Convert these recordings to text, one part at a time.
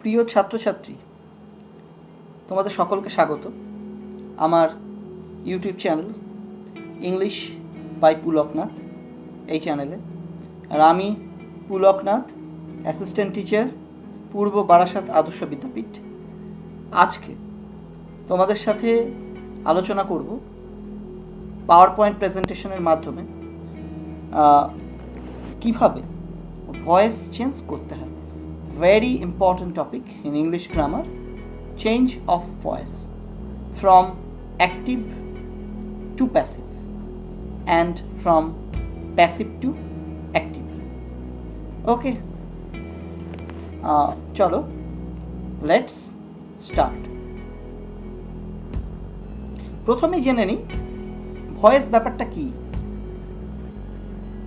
প্রিয় ছাত্রছাত্রী, তোমাদের সকলকে স্বাগত আমার ইউটিউব চ্যানেল ইংলিশ বাই পুলকনাথ এই চ্যানেলে। আর আমি পুলকনাথ, অ্যাসিস্ট্যান্ট টিচার, পূর্ব বারাসাত আদর্শ বিদ্যাপীঠ। আজকে তোমাদের সাথে আলোচনা করব পাওয়ার পয়েন্ট প্রেজেন্টেশনের মাধ্যমে কিভাবে ভয়েস চেঞ্জ করতে হয়। Very important topic in English grammar, change of voice from active to passive and from passive to active. Okay, chalo, let's start. প্রথমে জেনে নিই ভয়েস ব্যাপারটা কি।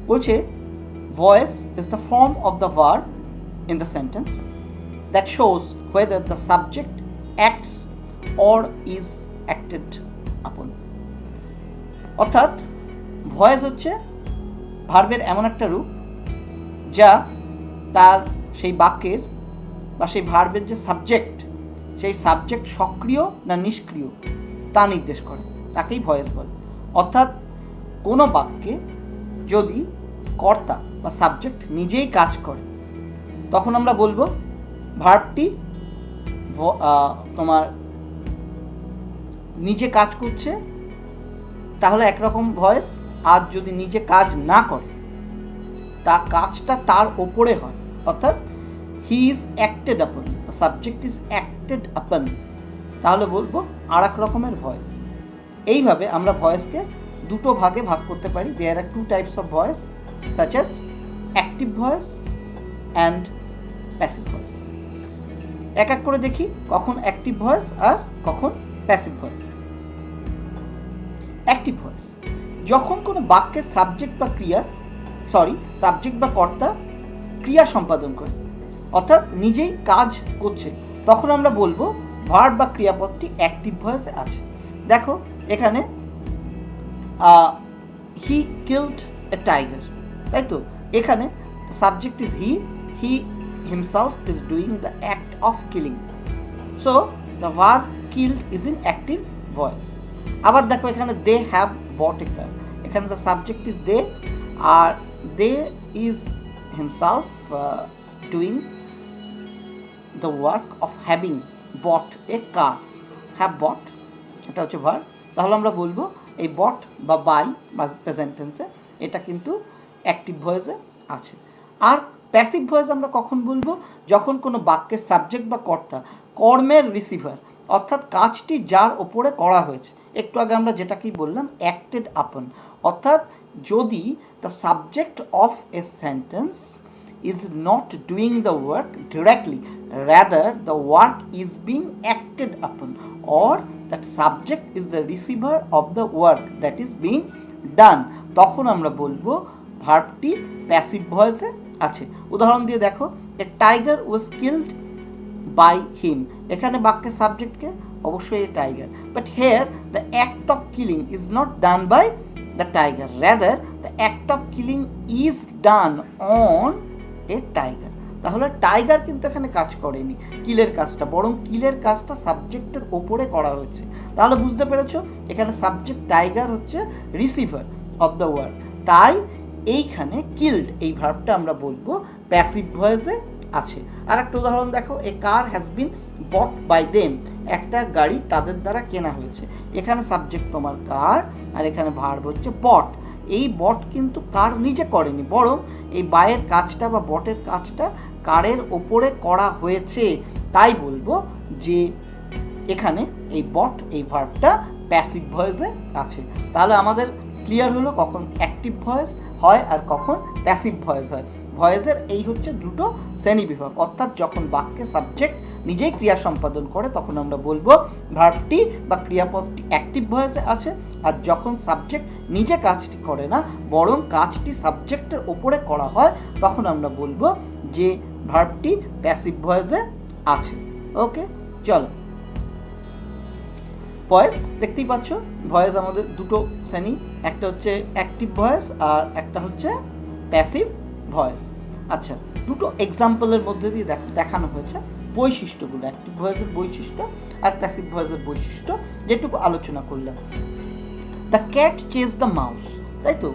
বলছে voice is the form of the verb in the sentence that shows whether the subject acts or is acted upon. অর্থাৎ voice হচ্ছে ভার্বের এমন একটা রূপ যা তার সেই বাক্যের বা সেই ভার্বের যে সাবজেক্ট, সেই সাবজেক্ট সক্রিয় না নিষ্ক্রিয় তা নির্দেশ করে, তাকেই ভয়েস বলে। অর্থাৎ কোনো বাক্যে যদি কর্তা বা সাবজেক্ট নিজেই কাজ করে তখন আমরা বলবো ভার্বটি তোমার নিজে কাজ করছে, তাহলে একরকম ভয়েস। আর যদি নিজে কাজ না করে, তা কাজটা তার ওপরে হয়, অর্থাৎ হি ইজ অ্যাক্টেড আপন, দ্য সাবজেক্ট ইজ অ্যাক্টেড আপন, তাহলে বলবো আর এক রকমের ভয়েস। এইভাবে আমরা ভয়েসকে দুটো ভাগে ভাগ করতে পারি। There are two types of voice such as active voice and passive voice. এক এক করে দেখি কখন অ্যাক্টিভ ভয়েস আর কখন প্যাসিভ ভয়েস। অ্যাক্টিভ ভয়েস যখন কোনো বাক্যের সাবজেক্ট বা কর্তা ক্রিয়া সম্পাদন করে, অর্থাৎ নিজেই কাজ করছে, তখন আমরা বলবো ভার্ব বা ক্রিয়াপদটি অ্যাক্টিভ ভয়েসে আছে। দেখো এখানে হি কিলড এ টাইগার, তাই তো? এখানে subject is he himself is doing the act of killing, so the verb killed is in active voice. আবার দেখো এখানে they have bought a car, এখানে the subject is they, R they is himself doing the work of having bought a car. have bought এটা হচ্ছে verb, তাহলে আমরা বলবো এই bought বা buy বা প্রেজেন্ট টেন্সে এটা কিন্তু অ্যাক্টিভ ভয়েসে আছে। আর প্যাসিভ ভয়েস আমরা কখন বলবো? যখন কোনো বাক্যের সাবজেক্ট বা কর্তা কর্মের রিসিভার, অর্থাৎ কাজটি যার ওপরে করা হয়েছে। একটু আগে আমরা যেটাকেই বললাম অ্যাক্টেড আপন, অর্থাৎ যদি the subject of a sentence is not doing the work directly, rather the work is being acted upon, or that subject is the receiver of the work that is being done, তখন আমরা বলবো ভার্বটি passive ভয়েসে আছে। উদাহরণ দিয়ে দেখো, a tiger was killed by him, এখানে বাক্যের সাবজেক্টকে অবশ্যই a tiger, but here the act of killing is not done by the tiger, rather the act of killing is done on a tiger. তাহলে tiger কিন্তু এখানে কাজ করেনি কিলের কাজটা, বরং কিলের কাজটা সাবজেক্টের ওপরে করা হয়েছে। তাহলে বুঝতে পেরেছো এখানে সাবজেক্ট টাইগার হচ্ছে রিসিভার অফ দ্য ওয়ার্ড, তাই এইখানে কিল্ড এই ভার্বটা আমরা বলবো প্যাসিভ ভয়েসে আছে। আর একটা উদাহরণ দেখো, a car has been bought by them, একটা গাড়ি তাদের দ্বারা কেনা হয়েছে। এখানে সাবজেক্ট তোমার কার আর এখানে ভার্ব হচ্ছে বট। এই বট কিন্তু কার নিজে করেনি, বরং এই বাইয়ের কাজটা বা বটের কাজটা কারের ওপরে করা হয়েছে, তাই বলবো যে এখানে এই বট এই ভার্বটা প্যাসিভ ভয়েসে আছে। তাহলে আমাদের ক্লিয়ার হলো কখন অ্যাক্টিভ ভয়েস হয় আর কখন প্যাসিভ ভয়েস হয়। ভয়েসের এই হচ্ছে দুটো শ্রেণী বিভাগ, অর্থাৎ যখন বাক্যে সাবজেক্ট নিজেই ক্রিয়া সম্পাদন করে তখন আমরা বলবো ভার্বটি বা ক্রিয়াপদটি অ্যাক্টিভ ভয়েসে আছে, আর যখন সাবজেক্ট নিজে কাজটি করে না বরং কাজটি সাবজেক্টের ওপরে করা হয় তখন আমরা বলবো যে ভার্বটি প্যাসিভ ভয়েসে আছে। ওকে, চলো ভয়েস দেখতেই পাচ্ছ, ভয়েস আমাদের দুটো শ্রেণী, একটা হচ্ছে অ্যাক্টিভ ভয়েস আর একটা হচ্ছে প্যাসিভ ভয়েস। আচ্ছা, দুটো এক্সাম্পলের মধ্যে দিয়ে দেখানো হয়েছে, বৈশিষ্ট্যগুলো, অ্যাক্টিভ ভয়েসের বৈশিষ্ট্য আর প্যাসিভ ভয়েসের বৈশিষ্ট্য যেটুকু আলোচনা করলাম। The cat chase the mouse, তাই তো,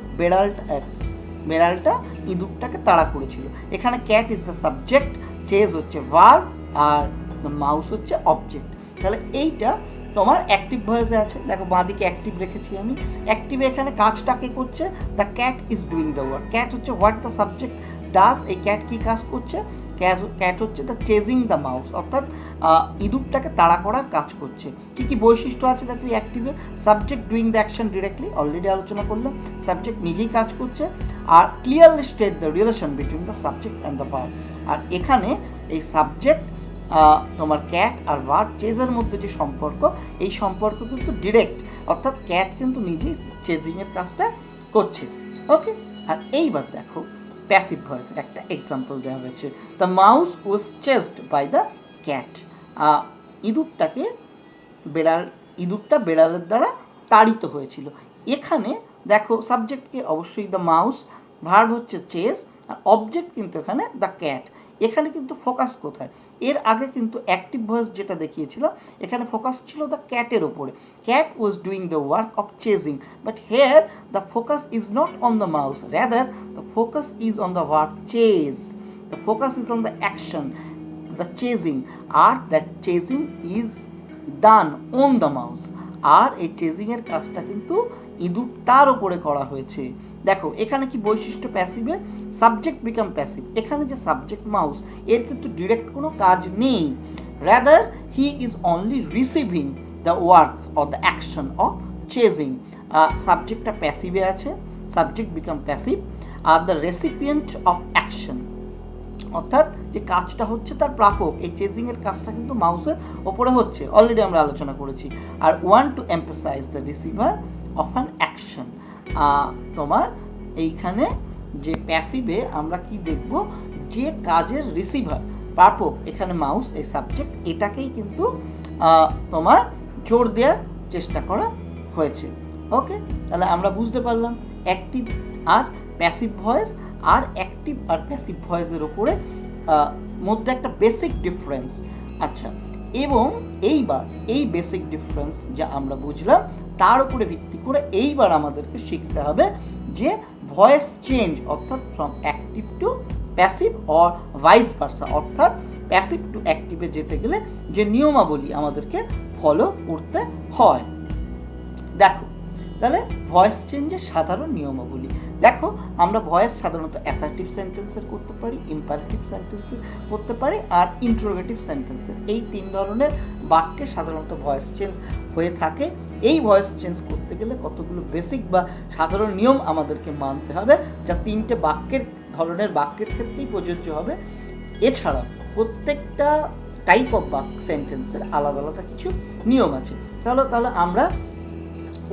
বেড়ালটা ইঁদুরটাকে তাড়া করেছিল। এখানে cat is the subject, chase হচ্ছে ভার্ব, আর মাউস হচ্ছে অবজেক্ট। তাহলে এইটা তোমার অ্যাক্টিভ ভয়েসে আছে। দেখো বাঁদিকে অ্যাক্টিভ রেখেছি আমি। অ্যাক্টিভে এখানে কাজটা কে করছে? The cat is doing the work. Cat হচ্ছে হোয়াট দ্য সাবজেক্ট ডাজ। এই ক্যাট কি কাজ করছে? ক্যাট হচ্ছে দ্য চেজিং দ্য মাউস, অর্থাৎ ইঁদুরটাকে তাড়া করার কাজ করছে। কি কি বৈশিষ্ট্য আছে দেখো অ্যাক্টিভে? Subject doing the action directly, already আলোচনা করলাম, সাবজেক্ট নিজেই কাজ করছে। আর clearly state the relation between the subject and the verb. আর এখানে এই সাবজেক্ট তোমার ক্যাট আর ভার্ব চেজের মধ্যে যে সম্পর্ক, এই সম্পর্ক কিন্তু ডিরেক্ট, অর্থাৎ ক্যাট কিন্তু নিজেই চেজিংয়ের কাজটা করছে। ওকে, আর এইবার দেখো প্যাসিভ ভয়েসের একটা এক্সাম্পল দেওয়া হয়েছে। The mouse was chased by the cat. ইঁদুরটা বেড়ালের দ্বারা তাড়িত হয়েছিল। এখানে দেখো সাবজেক্টকে অবশ্যই দ্য মাউস, ভার্ব হচ্ছে চেজ, আর অবজেক্ট কিন্তু এখানে দ্য ক্যাট। এখানে কিন্তু ফোকাস কোথায়? এর আগে কিন্তু অ্যাক্টিভ ভয়েস যেটা দেখিয়েছিল, এখানে ফোকাস ছিল দ্য ক্যাটের ওপরে। Cat was doing the work of chasing, but here the focus is not on the mouse, rather the focus is on the verb chase. The focus is on the action, the chasing, আর that chasing is done on the mouse. আর এই চেজিংয়ের কাজটা কিন্তু ইঁদুরটার ওপরে করা হয়েছে। দেখো এখানে কি বৈশিষ্ট্য প্যাসিভে? Subject become passive. এখানে যে সাবজেক্ট মাউস, এর কিন্তু ডিরেক্ট কোনো কাজ নেই, rather he is only receiving the work or the action of chasing. সাবজেক্টটা প্যাসিভে আছে, subject become passive, are the recipient of action, অর্থাৎ যে কাজটা হচ্ছে তার প্রাপক। এই চেজিংয়ের কাজটা কিন্তু মাউসের ওপরে হচ্ছে, অলরেডি আমরা আলোচনা করেছি। আর one to emphasize the receiver of an action. তোমার এইখানে যে প্যাসিভে আমরা কি দেখব? যে কাজের রিসিভার, প্রাপক, এখানে মাউস, এই সাবজেক্ট, এটাকেই কিন্তু তোমার জোর দেওয়ার চেষ্টা করা হয়েছে। ওকে, তাহলে আমরা বুঝতে পারলাম অ্যাক্টিভ আর প্যাসিভ ভয়েস, আর অ্যাক্টিভ আর প্যাসিভ ভয়েসের ওপরে মধ্যে একটা বেসিক ডিফারেন্স। আচ্ছা, এবং এইবার এই বেসিক ডিফারেন্স যা আমরা বুঝলাম, তার উপরে ভিত্তি করে এইবার আমাদেরকে শিখতে হবে যে ভয়েস চেঞ্জ, অর্থাৎ from active to passive or vice versa, অর্থাৎ প্যাসিভ টু অ্যাক্টিভে যেতে গেলে যে নিয়মাবলী আমাদেরকে ফলো করতে হয়। দেখো তাহলে ভয়েস চেঞ্জের সাধারণ নিয়মাবলী। দেখো আমরা ভয়েস সাধারণত অ্যাসার্টিভ সেন্টেন্সের করতে পারি, ইম্পারেটিভ সেন্টেন্সের করতে পারি, আর ইন্ট্রোগেটিভ সেন্টেন্সের। এই তিন ধরনের বাক্যে সাধারণত ভয়েস চেঞ্জ হয়ে থাকে। এই ভয়েস চেঞ্জ করতে গেলে কতগুলো বেসিক বা সাধারণ নিয়ম আমাদেরকে মানতে হবে, যা তিনটে ধরনের বাক্যের ক্ষেত্রেই প্রযোজ্য হবে। এছাড়া প্রত্যেকটা টাইপ অফ সেন্টেন্সের আলাদা আলাদা কিছু নিয়ম আছে। তাহলে আমরা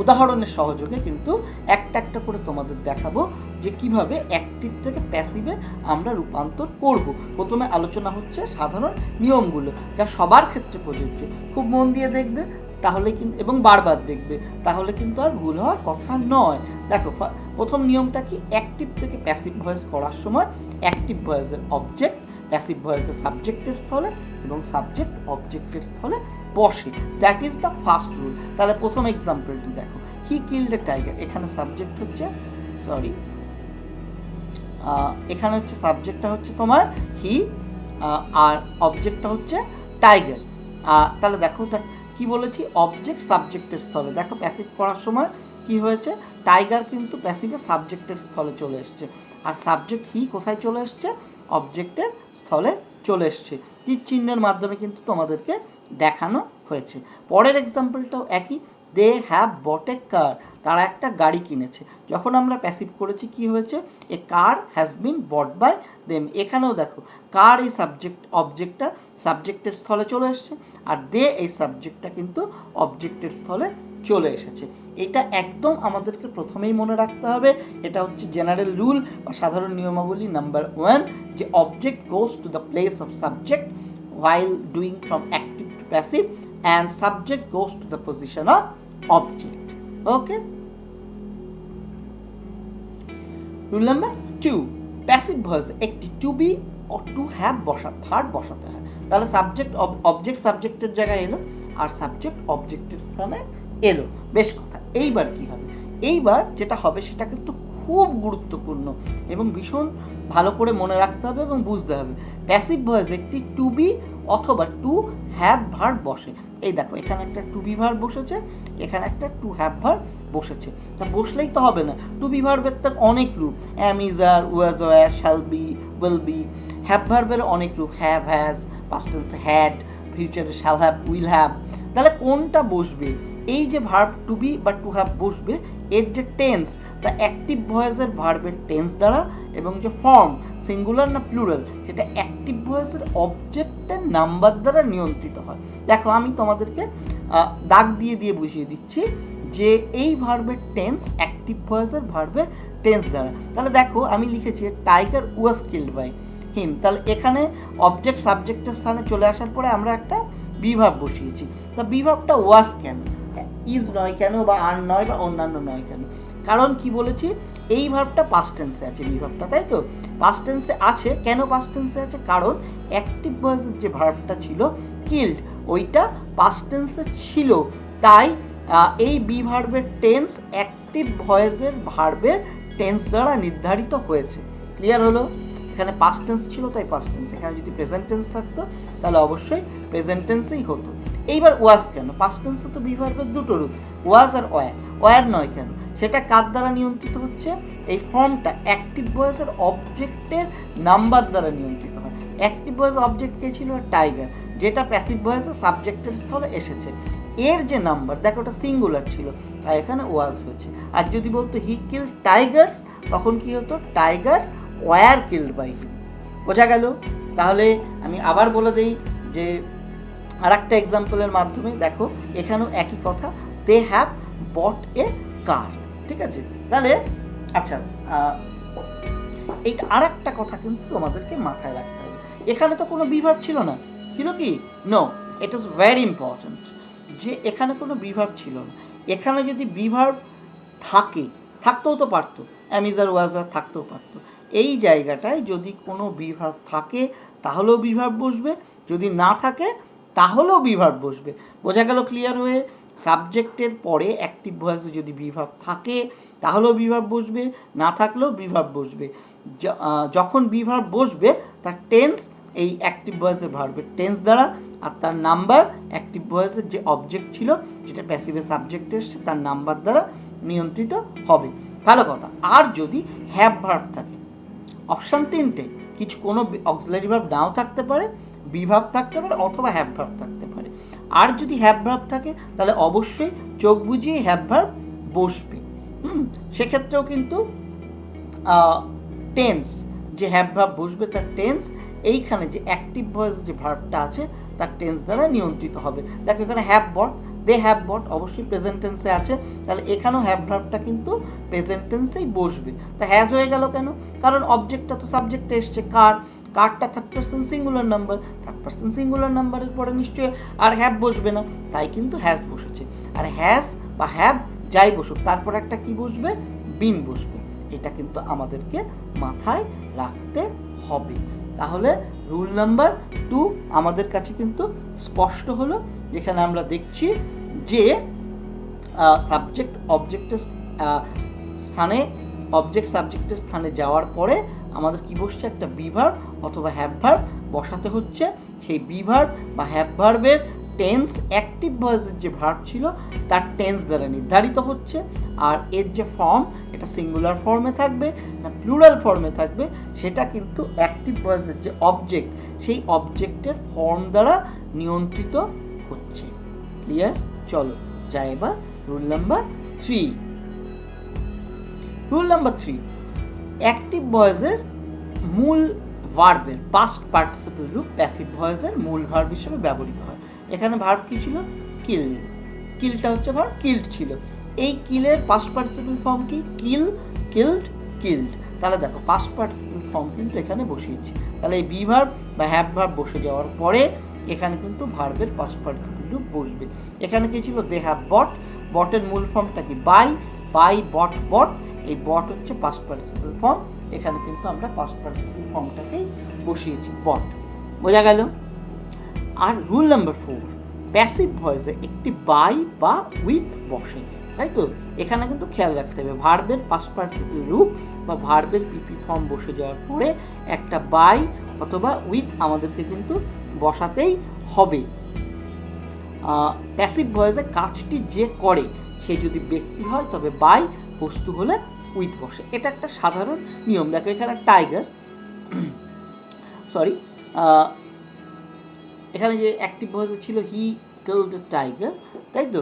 উদাহরণের সহযোগে কিন্তু একটা একটা করে তোমাদের দেখাবো যে কিভাবে অ্যাক্টিভ থেকে প্যাসিভে আমরা রূপান্তর করব। প্রথমে আলোচনা হচ্ছে সাধারণ নিয়মগুলো, যা সবার ক্ষেত্রে প্রযোজ্য। খুব মন দিয়ে দেখবে, তাহলে কিন্তু, এবং বারবার দেখবে, তাহলে কিন্তু আর ভুল হওয়ার কথা নয়। দেখো প্রথম নিয়মটা কি? অ্যাক্টিভ থেকে প্যাসিভ ভয়েস করার সময় অ্যাক্টিভ ভয়েসের অবজেক্ট প্যাসিভ ভয়েসের সাবজেক্টের স্থলে এবং সাবজেক্ট অবজেক্টের স্থলে বসে। That is the first rule. তাহলে প্রথম এক্সাম্পলটি দেখো, হি কিল্ড এ টাইগার। এখানে সাবজেক্ট হচ্ছে, এখানে হচ্ছে সাবজেক্টটা হচ্ছে তোমার হি, আর অবজেক্টটা হচ্ছে টাইগার। তাহলে দেখো কি বলেছি? অবজেক্ট সাবজেক্টের স্থলে। দেখো প্যাসিভ করার সময় কি হয়েছে? টাইগার কিন্তু প্যাসিভে সাবজেক্টের স্থলে চলে এসছে, আর সাবজেক্ট হি কোথায় চলে এসছে? অবজেক্টের স্থলে চলে এসছে। তীর চিহ্নের মাধ্যমে কিন্তু তোমাদেরকে দেখানো হয়েছে। পরের এক্সাম্পলটাও একই, দে হ্যাভ বট এ কার। তারা একটা গাড়ি কিনেছে। যখন আমরা প্যাসিভ করেছি কি হয়েছে? A car has been bought by them. এখানেও দেখো কার এই অবজেক্টটা সাবজেক্টের স্থলে চলে এসছে, আর দে এই সাবজেক্টটা কিন্তু অবজেক্টের স্থলে চলে এসেছে। এটা একদম আমাদেরকে প্রথমেই মনে রাখতে হবে। এটা হচ্ছে জেনারেল রুল বা সাধারণ নিয়মাবলী নাম্বার 1, যে object goes to the place of subject while doing from active to passive, and subject goes to the position of object. Okay, rule number 2, passive voice একটি to be to have verb বসাতে হয়। তাহলে subject object সাবজেক্টের জায়গায় এলো, আর subject অবজেক্টের স্থানে এলো। বেশ কথা। এইবার কি হবে? এইবার যেটা হবে সেটা কিন্তু খুব গুরুত্বপূর্ণ এবং ভীষণ ভালো করে মনে রাখতে হবে এবং বুঝতে হবে। প্যাসিভ ভয়েস একটি টু বি অথবা টু হ্যাভ ভার্ব বসে। এই দেখো, এখানে একটা টু বি ভার্ব বসেছে, এখানে একটা টু হ্যাভ ভার্ব বসেছে। তা বসলেই তো হবে না, টু বি ভার্বের তো অনেক রূপ, am, is, are, was, were, shall be, will be. Have ভার্বের অনেক রূপ, হ্যাভ, হ্যাজ, পাস্ট টেন্সে হ্যাড, ফিউচারে শ্যাল হ্যাভ, উইল হ্যাভ। তাহলে কোনটা বসবে? এই যে ভার্ব টু বি বা টু হ্যাভ বসবে, এর যে টেন্স, তা অ্যাক্টিভ ভয়েসের ভার্বের টেন্স দ্বারা, এবং যে ফর্ম সিঙ্গুলার না প্লুরাল সেটা অ্যাক্টিভ ভয়েসের অবজেক্টের নাম্বার দ্বারা নিয়ন্ত্রিত হয়। দেখো, আমি তোমাদেরকে দাগ দিয়ে দিয়ে বুঝিয়ে দিচ্ছি যে এই ভার্বের টেন্স অ্যাক্টিভ ভয়েসের ভার্বের টেন্স দ্বারা। তাহলে দেখো, আমি লিখেছি tiger was killed by him. তাহলে এখানে অবজেক্ট সাবজেক্টের স্থানে চলে আসার পরে আমরা একটা বি ভার্ব বসিয়েছি। তা বি ভার্বটা ওয়াজ কেন, ইজ নয় কেন, বা আর নয়, বা অন্যান্য নয় কেন? কারণ কি বলেছি, এই ভার্বটা পাস্ট টেন্সে আছে, বি ভার্বটা, তাই তো? পাস্ট টেন্সে আছে। কেন পাস্ট টেন্সে আছে? কারণ অ্যাক্টিভ ভয়েসের যে ভার্বটা ছিল কিল্ড, ওইটা পাস্ট টেন্সে ছিল। তাই এই বি ভার্বের টেন্স অ্যাক্টিভ ভয়েসের ভার্বের টেন্স দ্বারা নির্ধারিত হয়েছে। ক্লিয়ার হলো? এখানে পাস্ট টেন্স ছিল তাই পাস্ট টেন্স, এখানে যদি প্রেজেন্ট টেন্স থাকতো তাহলে অবশ্যই প্রেজেন্ট টেন্সেই হতো। এইবার ওয়াজ কেন? পাস্ট টেন্সে তো বি ভার্বের দুটো রূপ, ওয়াজ আর ওয়্যার। ওয়্যার নয় কেন? সেটা কার দ্বারা নিয়ন্ত্রিত হচ্ছে? এই ফর্মটা অ্যাক্টিভ ভয়েসের অবজেক্টের নাম্বার দ্বারা নিয়ন্ত্রিত হয়। অ্যাক্টিভ ভয়েস অবজেক্ট কে ছিল? টাইগার, যেটা প্যাসিভ ভয়েসে সাবজেক্টের স্থলে এসেছে। এর যে নাম্বার, দেখো ওটা সিঙ্গুলার ছিল তাই এখানে ওয়াজ হয়েছে। আর যদি বলতো হি কিল্ড টাইগার্স, তখন কি হতো? Tigers were killed by him. বোঝা গেল? তাহলে আমি আবার বলে দিই যে আর একটা এক্সাম্পলের মাধ্যমে, দেখো এখানেও একই কথা, দে হ্যাভ বট এ কার। ঠিক আছে? তাহলে আচ্ছা, এই আর একটা কথা কিন্তু তোমাদেরকে মাথায় রাখতে হবে, এখানে তো কোনো বি ভার্ব ছিল না, ছিল কি? No, it is very important যে এখানে কোনো বি ভার্ব ছিল না। এখানে যদি বি ভার্ব থাকতেও তো পারতো, অ্যাম, ইজ, আর, ওয়াজ, আর থাকতেও পারতো। এই জায়গাটায় যদি কোনো বি ভার্ব থাকে তাহলেও বি ভার্ব বসবে, যদি না থাকে তাহলেও বি ভার্ব বসবে। বোঝা গেল ক্লিয়ার হয়ে? সাবজেক্টের পরে অ্যাক্টিভ ভয়েসে যদি বি ভার্ব থাকে তাহলেও বি ভার্ব বসবে, না থাকলেও বি ভার্ব বসবে। যখন বি ভার্ব বসবে তার টেন্স এই অ্যাক্টিভ ভয়েসের ভার্বের টেন্স দ্বারা, আর তার নাম্বার অ্যাক্টিভ ভয়েসের যে অবজেক্ট ছিল যেটা প্যাসিভে সাবজেক্ট এসছে তার নাম্বার দ্বারা নিয়ন্ত্রিত হবে। ভালো কথা। আর যদি হ্যাভ ভার্ব থাকে, অপশান তিনটে, কিছু কোনো অক্সিলারি ভার্ব নাও থাকতে পারে, বি ভার্ব থাকতে পারে, অথবা হ্যাভ ভার্ব থাকতে পারে। আর যদি হ্যাভ ভার্ব থাকে তাহলে অবশ্যই চোখ বুঝিয়ে হ্যাভ ভার্ব বসবে। সেক্ষেত্রেও কিন্তু টেন্স, যে হ্যাভ ভার্ব বসবে তার টেন্স এইখানে যে অ্যাক্টিভ ভয়েস যে ভার্বটা আছে তার টেন্স দ্বারা নিয়ন্ত্রিত হবে। দেখো এখানে হ্যাভ বট, দে হ্যাভ বট অবশ্যই প্রেজেন্ট টেন্সে আছে, তাহলে এখানেও হ্যাভ ভার্বটা কিন্তু প্রেজেন্ট টেন্সেই বসবে। তা হ্যাজ হয়ে গেল কেন? কারণ অবজেক্টটা তো সাবজেক্টে এসছে, কারটা third person singular number, third person singular নাম্বারের পরে নিশ্চয়ই আর হ্যাভ বসবে না, তাই কিন্তু হ্যাজ বসেছে। আর হ্যাজ বা হ্যাভ যাই বসুক, তারপর একটা কি বসবে? বিন বসবে। এটা কিন্তু আমাদেরকে মাথায় রাখতে হবে। তাহলে রুল নাম্বার 2 আমাদের কাছে কিন্তু স্পষ্ট হলো, যেখানে আমরা দেখছি যে সাবজেক্ট অবজেক্টের স্থানে, অবজেক্ট সাবজেক্টের স্থানে যাওয়ার পরে আমাদের কি বসছে? একটা বি ভার্ব অথবা হ্যাভ ভার্ব বসাতে হচ্ছে। সেই বি ভার্ব বা হ্যাভ ভার্বের টেন্স অ্যাক্টিভ ভয়েসের যে ভার্ব ছিল তার টেন্স দ্বারা নির্ধারিত হচ্ছে। আর এর যে ফর্ম, এটা সিঙ্গুলার ফর্মে থাকবে না প্লুরাল ফর্মে থাকবে, সেটা কিন্তু অ্যাক্টিভ ভয়েসের যে অবজেক্ট সেই অবজেক্টের ফর্ম দ্বারা নিয়ন্ত্রিত হচ্ছে। ক্লিয়ার? চলো যাই এবার rule number 3। Rule number 3, active ভয়েসের মূল ভার্বের পাস্ট পার্টিসিপল রূপ প্যাসিভ ভয়েসের মূল ভার্ব হিসেবে ব্যবহৃত হয়। এখানে ভার্ব কি ছিল? কিল। কিলটা হচ্ছে ভার্ব, কিল্ড ছিল। এই কিলের পাস্ট পার্টিসিপল ফর্ম কি? কিল, কিল্ড, কিল্ড। তাহলে দেখো পাস্ট পার্টিসিপল ফর্ম কিন্তু এখানে বসিয়েছি। তাহলে এই বি ভার্ব বা হ্যাভ ভার্ব বসে যাওয়ার পরে এখানে কিন্তু ভার্বের পাস্ট পার্টিসিপল রূপ বসবে। এখানে কি ছিল? They have bought. বটের মূল ফর্মটা কি? Buy, buy, bought, bought. এই বট হচ্ছে পাস্ট পার্টিসিপল ফর্ম এখানে কিন্তু আমরা পাস্ট পার্টিসিপল ফর্মটাকেই বসিয়েছি বট। বোঝা গেল? আর রুল নাম্বার 4, প্যাসিভ ভয়েসে একটি বাই বা উইথ বসে, তাই তো? এখানে কিন্তু খেয়াল রাখতে হবে ভার্বের পাস্ট পার্টিসিপল রূপ বা ভার্বের পিপি ফর্ম বসে যাওয়ার পরে একটা বাই অথবা উইথ আমাদেরকে কিন্তু বসাতেই হবে। প্যাসিভ ভয়েসে কাজটি যে করে সে যদি ব্যক্তি হয় তবে বাই, বস্তু হলে উইথ বসে। এটা একটা সাধারণ নিয়ম। দেখো এখানে টাইগার সরি এখানে যে অ্যাক্টিভ ভয়েসে ছিল হি কিলড দ্য টাইগার, তাই তো?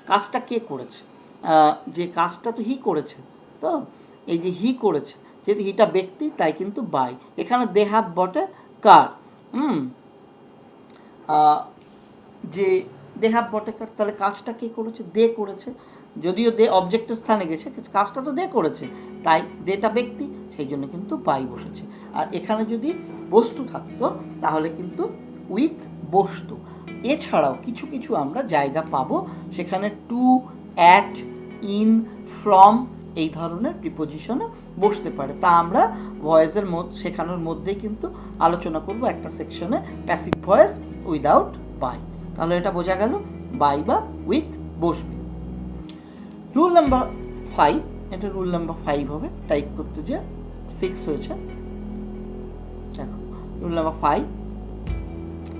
কাজটা কে করেছে? যে কাজটা তো হি করেছে, তো এই যে হি করেছে, যেহেতু হিটা ব্যক্তি তাই কিন্তু বাই। এখানে দে হ্যাভ বটে কার, যে দে হ্যাভ বটে কার, তাহলে কাজটা কে করেছে? দে করেছে। যদিও দে অবজেক্টের স্থানে গেছে, কাজটা তো দে করেছে, তাই দেটা ব্যক্তি, সেই জন্য কিন্তু বাই বসেছে। আর এখানে যদি বস্তু থাকতো তাহলে কিন্তু উইথ বসতো। এছাড়াও কিছু কিছু আমরা জায়গা পাবো সেখানে টু, অ্যাট, ইন, ফ্রম এই ধরনের প্রিপোজিশনে বসতে পারে। তা আমরা ভয়েসের শেখানোর মধ্যেই কিন্তু আলোচনা করব একটা সেকশনে প্যাসিভ ভয়েস উইদাউট বাই। তাহলে এটা বোঝা গেল, বাই বা উইথ বসবে। রুল নাম্বার 5, এটা রুল নাম্বার 5 হবে, টাইপ করতে যে 6 হয়েছে। দেখো রুল নাম্বার 5,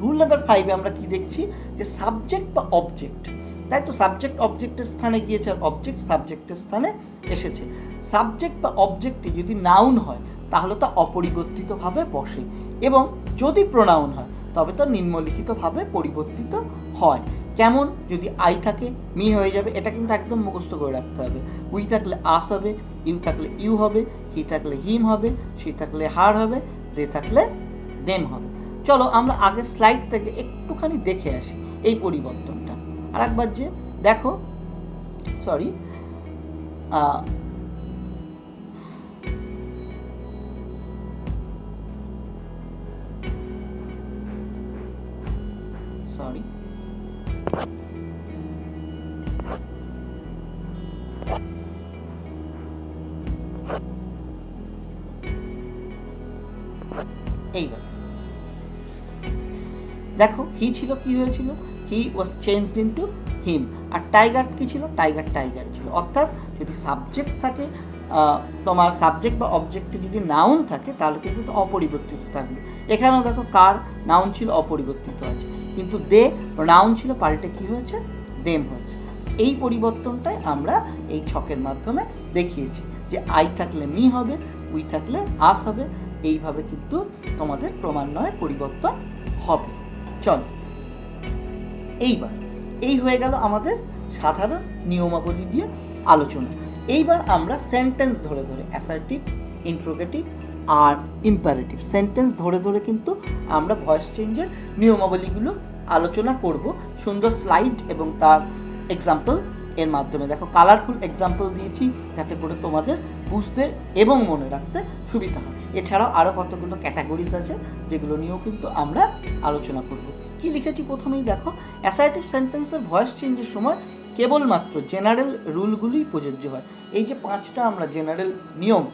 রুল নাম্বার 5 আমরা কি দেখছি যে সাবজেক্ট বা অবজেক্ট, তাই তো? সাবজেক্ট অবজেক্টের স্থানে গিয়েছে আর অবজেক্ট সাবজেক্টের স্থানে এসেছে। সাবজেক্ট বা অবজেক্টটি যদি নাউন হয় তাহলে তা অপরিবর্তিতভাবে বসে, এবং যদি প্রোনাউন হয় তবে তা নিম্নলিখিতভাবে পরিবর্তিত হয়। কেমন? যদি আই থাকে মি হয়ে যাবে, এটা কিন্তু একদম মুখস্থ করে রাখতে হবে। উই থাকলে আস হবে, ইউ থাকলে ইউ হবে, হি থাকলে হিম হবে, সি থাকলে হার হবে, দে থাকলে দেম হবে। চলো আমরা আগে স্লাইড থেকে একটুখানি দেখে আসি এই পরিবর্তনটা। আর একবার যে দেখো, সরি সরি এইবার দেখো হি ছিল, কি হয়েছিল? He was changed into him. আর টাইগার কি ছিল? টাইগার টাইগার ছিল। অর্থাৎ যদি সাবজেক্ট থাকে, তোমার সাবজেক্ট বা অবজেক্টে যদি নাউন থাকে তাহলে কিন্তু অপরিবর্তিত থাকবে। এখানেও দেখো কার নাউন ছিল অপরিবর্তিত আছে, কিন্তু দে নাউন ছিল পাল্টে কি হয়েছে? দেম হয়েছে। এই পরিবর্তনটাই আমরা এই ছকের মাধ্যমে দেখিয়েছি যে আই থাকলে মি হবে, উই থাকলে আস হবে। এইভাবে কিন্তু তোমাদের ক্রমান্বয়ে পরিবর্তন হবে। চলো এইবার এই হয়ে গেল আমাদের সাধারণ নিয়মাবলী দিয়ে আলোচনা। এইবার আমরা সেন্টেন্স ধরে ধরে অ্যাসার্টিভ, ইন্ট্রোগেটিভ আর ইম্পারেটিভ সেন্টেন্স ধরে ধরে কিন্তু আমরা ভয়েস চেঞ্জের নিয়মাবলীগুলো আলোচনা করব সুন্দর স্লাইড এবং তার এক্সাম্পল এর মাধ্যমে। দেখো কালারফুল এক্সাম্পল দিয়েছি যাতে করে তোমাদের বুঝতে এবং মনে রাখতে সুবিধা হয়। এছাড়াও আরও কতগুলো ক্যাটাগরিজ আছে যেগুলো নিয়েও কিন্তু আমরা আলোচনা করব। কি লিখেছি প্রথমেই দেখো, অ্যাসার্টিভ সেন্টেন্সের ভয়েস চেঞ্জের সময় কেবলমাত্র জেনারেল রুলগুলোই প্রযোজ্য হয়। এই যে 5টা আমরা জেনারেল নিয়ম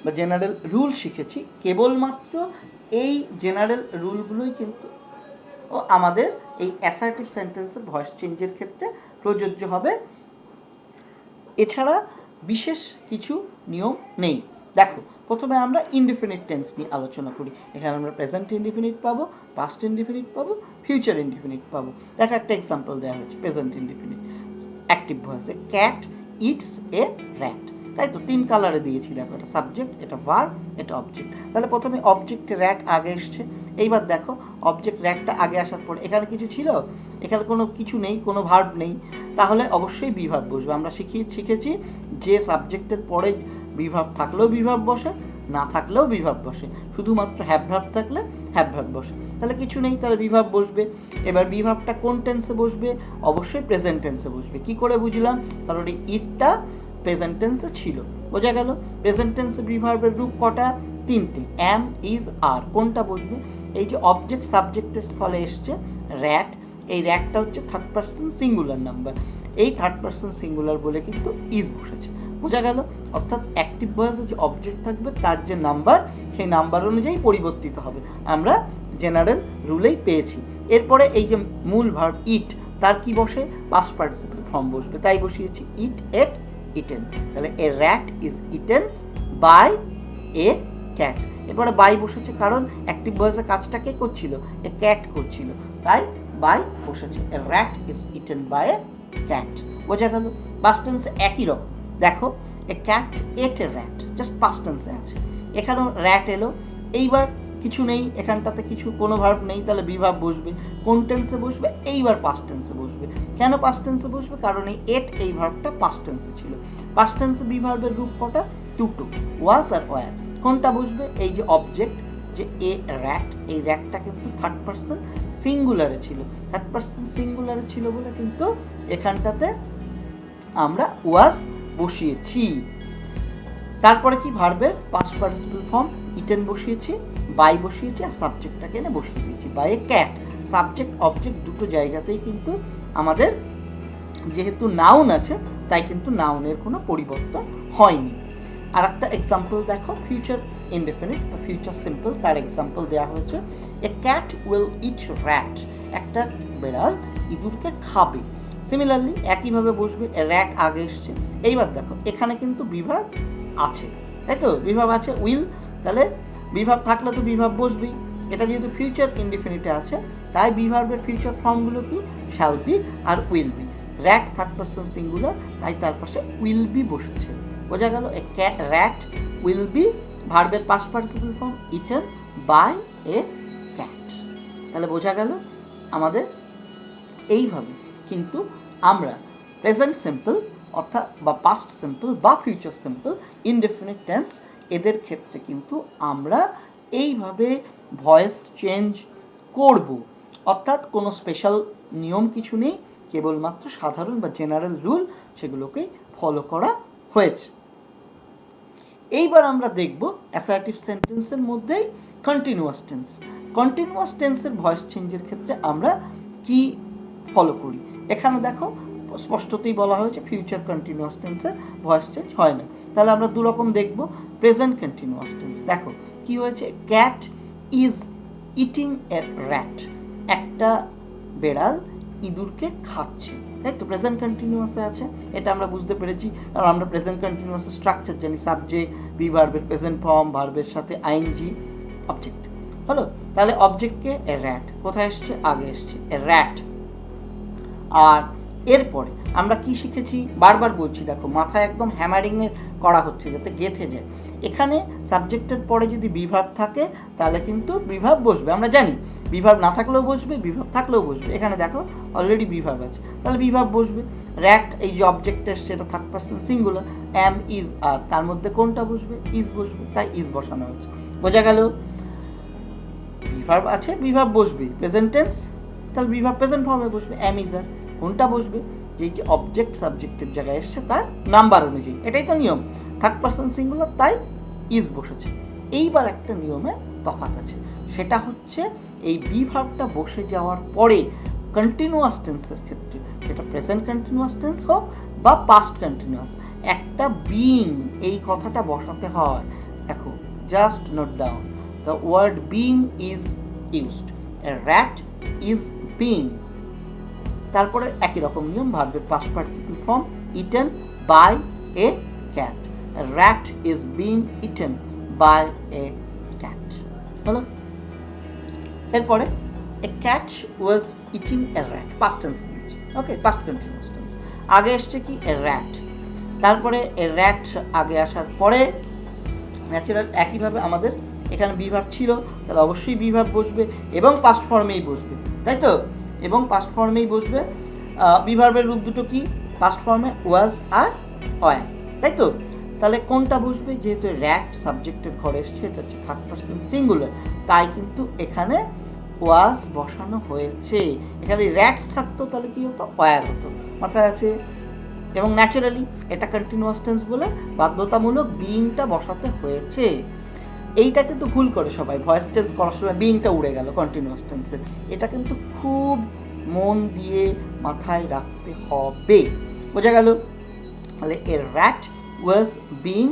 বা জেনারেল রুল শিখেছি, কেবলমাত্র এই জেনারেল রুলগুলোই কিন্তু আমাদের এই অ্যাসার্টিভ সেন্টেন্সের ভয়েস চেঞ্জের ক্ষেত্রে প্রযোজ্য হবে। এছাড়া বিশেষ কিছু নিয়ম নেই। দেখো প্রথমে আমরা ইনডিফিনিট টেন্স নিয়ে আলোচনা করি। এখানে আমরা প্রেজেন্ট ইনডিফিনিট পাবো, পাস্ট ইনডিফিনিট পাবো, ফিউচার ইনডিফিনিট পাবো। দেখো একটা এক্সাম্পল দেওয়া হয়েছে প্রেজেন্ট ইনডিফিনিট অ্যাক্টিভ ভয়েসে, ক্যাট ইটস এ র্যাট, তাই তো? 3 কালারে দিয়েছি। দেখো এটা সাবজেক্ট, এটা ভার্ব, এটা অবজেক্ট। তাহলে প্রথমে অবজেক্টে র্যাট আগে এসছে। এইবার দেখো অবজেক্ট র্যাটটা আগে আসার পর এখানে কিছু ছিল, এখানে কোনো কিছু নেই, কোনো ভার্ব নেই, তাহলে অবশ্যই বিভার্ব বসবে। আমরা শিখেছি যে সাবজেক্টের পরে বিভার্ব থাকলেও বিভার্ব বসে, না থাকলেও বিভার্ব বসে, শুধুমাত্র হ্যাভ ভার্ব থাকলে হ্যাভ ভার্ব বসে। তাহলে কিছু নেই, তাহলে বিভার্ব বসবে। এবার বিভার্বটা কোন টেন্সে বসবে? অবশ্যই প্রেজেন্ট টেন্সে বসবে। কি করে বুঝলাম? কারণ এই ইটটা প্রেজেন্ট টেন্সে ছিল, বোঝা গেল। প্রেজেন্ট টেন্সে বিভার্বের রূপ কটা? 3টে, অ্যাম, ইজ, আর। কোনটা বসবে? এই যে অবজেক্ট সাবজেক্টের স্থলে এসছে র্যাট, এই র্যাটটা হচ্ছে থার্ড পারসন সিঙ্গুলার নাম্বার, এই থার্ড পারসন সিঙ্গুলার বলে কিন্তু ইজ বসেছে, বোঝা গেল? অর্থাৎ অ্যাক্টিভ ভয়েসে যে অবজেক্ট থাকবে তার যে নাম্বার, সেই নাম্বার অনুযায়ী পরিবর্তিত হবে, আমরা জেনারেল রুলেই পেয়েছি। এরপরে এই যে মূল ভার্ব ইট, তার কি বসে? পাস্ট পার্টিসিপল ফর্ম বসবে, তাই বসিয়েছি ইট, এট, ইটেন। তাহলে a rat is eaten by a cat. এরপরে বাই বসেছে, কারণ অ্যাক্টিভ ভয়েসে কাজটা কে করছিল? এ ক্যাট করছিল, তাই বাই বসেছে। A rat is eaten by a cat. বোঝা গেল? পাস্ট টেন্সে একই রকম। দেখো, a cat ate a rat, just past টেন্সে আছে। এখানেও র্যাট এলো, এইবার কিছু নেই, এখানটাতে কিছু কোনো ভার্ব নেই, তাহলে বি ভার্ব বসবে। কোন টেন্সে বসবে? এইবার পাস্ট টেন্সে বসবে। কেন পাস্ট টেন্সে বসবে? কারণ এই এট, এই ভার্বটা পাস্ট টেন্সে ছিল। পাস্ট টেন্সে বি ভার্বের রূপ কটা? দুটো, ওয়াজ আর ওয়্যার। কোনটা বসবে? এই যে অবজেক্ট, যে এ র্যাট, এই র্যাটটা কিন্তু থার্ড পার্সন সিঙ্গুলারে ছিল। থার্ড পার্সন সিঙ্গুলারে ছিল বলে কিন্তু এখানটাতে আমরা ওয়াজ বসিয়েছি। তারপরে কি? ভার্বের পাস্ট পার্টিসিপল ফর্ম ইটেন বসিয়েছি, বাই বসিয়েছি, আর সাবজেক্টটাকে এনে বসিয়ে দিয়েছি by a cat. Subject object দুটো জায়গাতেই কিন্তু আমাদের যেহেতু নাউন আছে, তাই কিন্তু নাউনের কোনো পরিবর্তন হয়নি। আর একটা এক্সাম্পল দেখো, ফিউচার ইনডেফিনিট বা ফিউচার সিম্পল, তার এক্সাম্পল দেওয়া হয়েছে। এ ক্যাট উইল ইট র্যাট, একটা বেড়াল ইঁদুরকে খাবে। সিমিলারলি একইভাবে বসবে, র্যাট আগে এসছে। এইবার দেখো, এখানে কিন্তু বিভার্ব আছে, তাই তো? বিভার্ব আছে উইল, তাহলে বিভার্ব থাকলে তো বিভার্ব বসবেই। এটা যেহেতু ফিউচার ইনডেফিনিটে আছে, তাই বিভার্বের ফিউচার ফর্মগুলো কি? শ্যাল বি আর will be. Rat third person singular, তাই তার পাশে উইল বি বসেছে। বোঝা গেল? এ র্যাট উইল বি, ভার্বের past participle form eaten by a cat. তাহলে বোঝা গেল আমাদের এইভাবে কিন্তু আমরা প্রেজেন্ট সিম্পল অর্থাৎ বা পাস্ট সিম্পল বা ফিউচার সিম্পল, ইনডেফিনিট টেন্স, এদের ক্ষেত্রে কিন্তু আমরা এইভাবে ভয়েস চেঞ্জ করব। অর্থাৎ কোনো স্পেশাল নিয়ম কিছু নেই, কেবলমাত্র সাধারণ বা জেনারেল রুল, সেগুলোকেই ফলো করা হয়েছে। এইবার আমরা দেখব অ্যাসার্টিভ সেন্টেন্সের মধ্যেই কন্টিনিউয়াস টেন্স। কন্টিনিউয়াস টেন্সের ভয়েস চেঞ্জের ক্ষেত্রে আমরা কি ফলো করি? এখানে দেখো, স্পষ্টতই বলা হয়েছে ফিউচার কন্টিনিউয়াস টেন্সের ভয়েস চেঞ্জ হয় না। তাহলে আমরা দু রকম দেখব। প্রেজেন্ট কন্টিনিউয়াস টেন্স, দেখো কি হয়েছে? Cat is eating a rat, একটা বেড়াল ইঁদুরকে খাচ্ছে, তাই তো? প্রেজেন্ট কন্টিনিউয়াসে আছে, এটা আমরা বুঝতে পেরেছি, কারণ আমরা প্রেজেন্ট কন্টিনিউয়াসের স্ট্রাকচার জানি। সাবজেক্ট, বি ভার্বের প্রেজেন্ট ফর্ম, ভার্বের সাথে আইএনজি, অবজেক্ট হলো। তাহলে অবজেক্টকে এ র্যাট, কোথায় এসছে? আগে এসছে, এ র্যাট। আর এরপরে আমরা কি শিখেছি? বারবার বলছি, দেখো মাথায় একদম হ্যামারিং এ করা হচ্ছে যাতে গেঁথে যায়। এখানে সাবজেক্টের পরে যদি বিভার্ব থাকে, তাহলে কিন্তু বিভার্ব বসবে, আমরা জানি। বিভার্ব না থাকলেও বসবে, বিভার্ব থাকলেও বসবে। এখানে দেখো অলরেডি বিভার্ব আছে, তাহলে বিভার্ব বসবে। র্যাট, এই যে অবজেক্ট এসছে, এটা third person singular, am, is, are, তার মধ্যে কোনটা বসবে? ইজ বসবে, তাই ইজ বসানো হচ্ছে। বোঝা গেল? বিভার্ব আছে, বিভার্ব বসবে। প্রেজেন্ট টেন্স, তাহলে বিভার্ব প্রেজেন্ট ফর্মে বসবে, অ্যাম, ইজ, আর। কোনটা বসবে? যেই যে অবজেক্ট সাবজেক্টের জায়গায় এসছে তার নাম্বার অনুযায়ী, এটাই তো নিয়ম। থার্ড পার্সন সিঙ্গুলার, তাই ইজ বসেছে। এইবার একটা নিয়মে তফাৎ আছে, সেটা হচ্ছে এই বি ভার্বটা বসে যাওয়ার পরে কন্টিনিউয়াস টেন্সের ক্ষেত্রে, সেটা প্রেজেন্ট কন্টিনিউয়াস টেন্স হোক বা পাস্ট কন্টিনিউয়াস, একটা বিং, এই কথাটা বসাতে হয়। দেখো, just note down, the word being is used, a rat is being. তারপরে একই রকম নিয়ম, ভার্বের past participle form eaten by a cat, rat is being eaten by a cat. হলো? এরপরে a cat was eating a rat, past tense নিয়েছি, okay, past continuous tense. আগে আসছে কি? A rat. তারপরে এ র্যাট আগে আসার পরে ন্যাচারাল একইভাবে আমাদের এখানে বিভার্ব ছিল, তাহলে অবশ্যই বিভার্ব বসবে এবং পাস্ট ফর্মেই বসবে, তাই তো? এবং পাস্ট ফর্মেই বসবে। বিভার্বের রূপ দুটো কি? পাস্ট ফর্মে ওয়াজ আর ওয়্যার, তাই তো? তাহলে কোনটা বসবে? যেহেতু র্যাট সাবজেক্টের ঘরে এসছে, এটা হচ্ছে থার্ড পার্সন সিঙ্গুলার, তাই কিন্তু এখানে ওয়াজ বসানো হয়েছে। এখানে র্যাটস থাকতো, তাহলে কি হতো? ওয়্যার হতো, মাথায় আছে? এবং ন্যাচারালি এটা কন্টিনিউয়াস টেন্স বলে বাধ্যতামূলক বিইংটা বসাতে হয়েছে। এইটা কিন্তু ভুল করে সবাই, ভয়েস চেঞ্জ করার সময় বিইংটা উড়ে গেল কন্টিনিউয়াস টেন্সে। এটা কিন্তু খুব মন দিয়ে মাথায় রাখতে হবে। বোঝা গেল? তাহলে a rat was being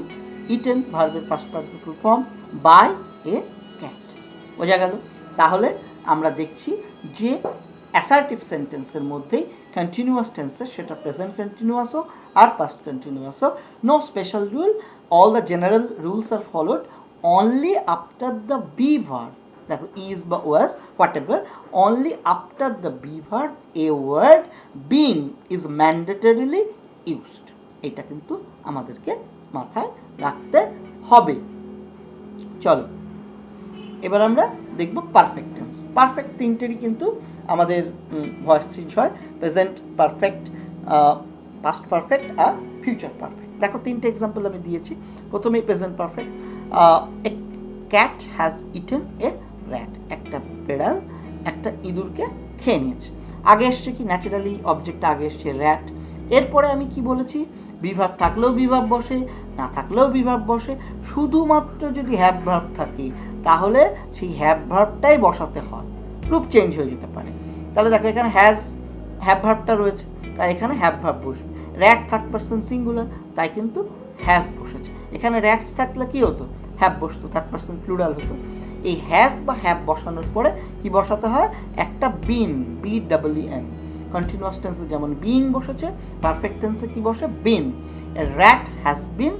eaten ভার্বের past participle form by a cat। বোঝা গেল? তাহলে আমরা দেখছি যে অ্যাসার্টিভ সেন্টেন্সের মধ্যেই কন্টিনিউয়াস টেন্সের সেটা প্রেজেন্ট কন্টিনিউয়াস হোক আর পাস্ট কন্টিনিউয়াস হোক, no special rule, all the general rules are followed only after the be verb, দেখো is বা was whatever, only after the be verb a word being is mandatorily used। এটা কিন্তু আমাদেরকে মাথায় রাখতে হবে। চলো এবার আমরা দেখব পারফেক্ট টেন্স। পারফেক্ট তিনটেরই কিন্তু আমাদের ভয়েস চেঞ্জ হয়, প্রেজেন্ট পারফেক্ট, পাস্ট পারফেক্ট আর ফিউচার পারফেক্ট। দেখো তিনটে এক্সাম্পল আমি দিয়েছি। প্রথমেই present perfect, a cat has eaten a rat, একটা বেড়াল একটা ইঁদুরকে খেয়ে নিয়েছে। আগে এসছে কি ন্যাচারালি অবজেক্টটা আগে এসছে র্যাট, এরপরে আমি কি বলেছি বিভাব থাকলেও বিভাব বসে, না থাকলেও বিভাব বসে, শুধুমাত্র যদি হ্যাভ ভার্ব থাকে তাহলে সেই হ্যাভ ভার্বটাই বসাতে হয়, রূপ চেঞ্জ হয়ে যেতে পারে। তাহলে দেখো এখানে হ্যাভ ভার্বটা রয়েছে তাই এখানে হ্যাভ ভার্ব বসবে। র্যাট থার্ড পারসন সিঙ্গুলার তাই কিন্তু হ্যাজ বসেছে। এখানে র্যাটস থাকলে কি হতো হ্যাভ বসতো, থার্ড পারসন প্লুরাল হতো। এই হ্যাজ বা হ্যাভ বসানোর পরে কি বসাতে হয় একটা বিন, BEEN। কন্টিনিউয়াস টেন্সে যেমন বিইং বসেছে, পারফেক্ট টেন্সে কি বসে বিন। র্যাট হ্যাজ বিন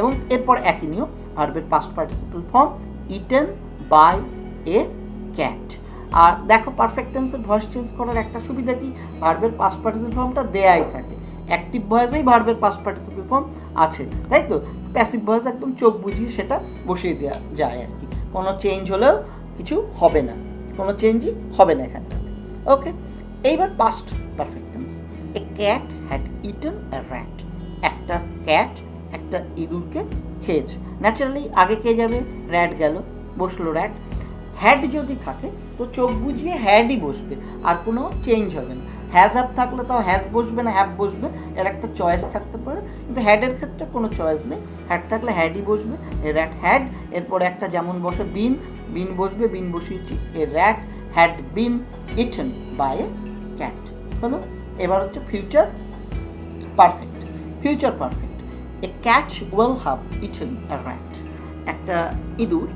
এবং এরপর একই নিয়ম ভার্বের past participle form eaten by a cat. আর দেখো পারফেক্ট টেন্সের ভয়েস চেঞ্জ করার একটা সুবিধা কি, ভার্বের পাস্ট পার্টিসিপল ফর্মটা দেয়াই থাকে, অ্যাক্টিভ ভয়েসেই ভার্বের পাস্ট পার্টিসিপল ফর্ম আছে, তাই তো। প্যাসিভ ভয়েস একদম চোখ বুঝিয়ে সেটা বসিয়ে দেওয়া যায় আর কি, কোনো চেঞ্জ হলেও কিছু হবে না, কোনো চেঞ্জই হবে না এখানে। ওকে, এইবার past perfect tense, A cat had eaten a rat, একটা ক্যাট একটা ইঁদুরকে খেয়েছে। ন্যাচারালি আগে কে যাবে, র্যাট গেল, বসলো র্যাট। হ্যাড যদি থাকে তো চোখ বুঝিয়ে হ্যাডই বসবে, আর কোনো চেঞ্জ হবে না। হ্যাজ হ্যাভ থাকলে তাও হ্যাজ বসবে না হ্যাভ বসবে, এর একটা চয়েস থাকতে পারে, কিন্তু হ্যাডের ক্ষেত্রে কোনো চয়েস নেই, হ্যাড থাকলে হ্যাডই বসবে। এ র্যাট হ্যাড, এরপরে একটা যেমন বসে বিন, বিন বসবে, বিন বসিয়েছি। A rat had been eaten by a cat হলো। এবার হচ্ছে future perfect. Future perfect, a cat will have eaten a rat, একটা ইঁদুর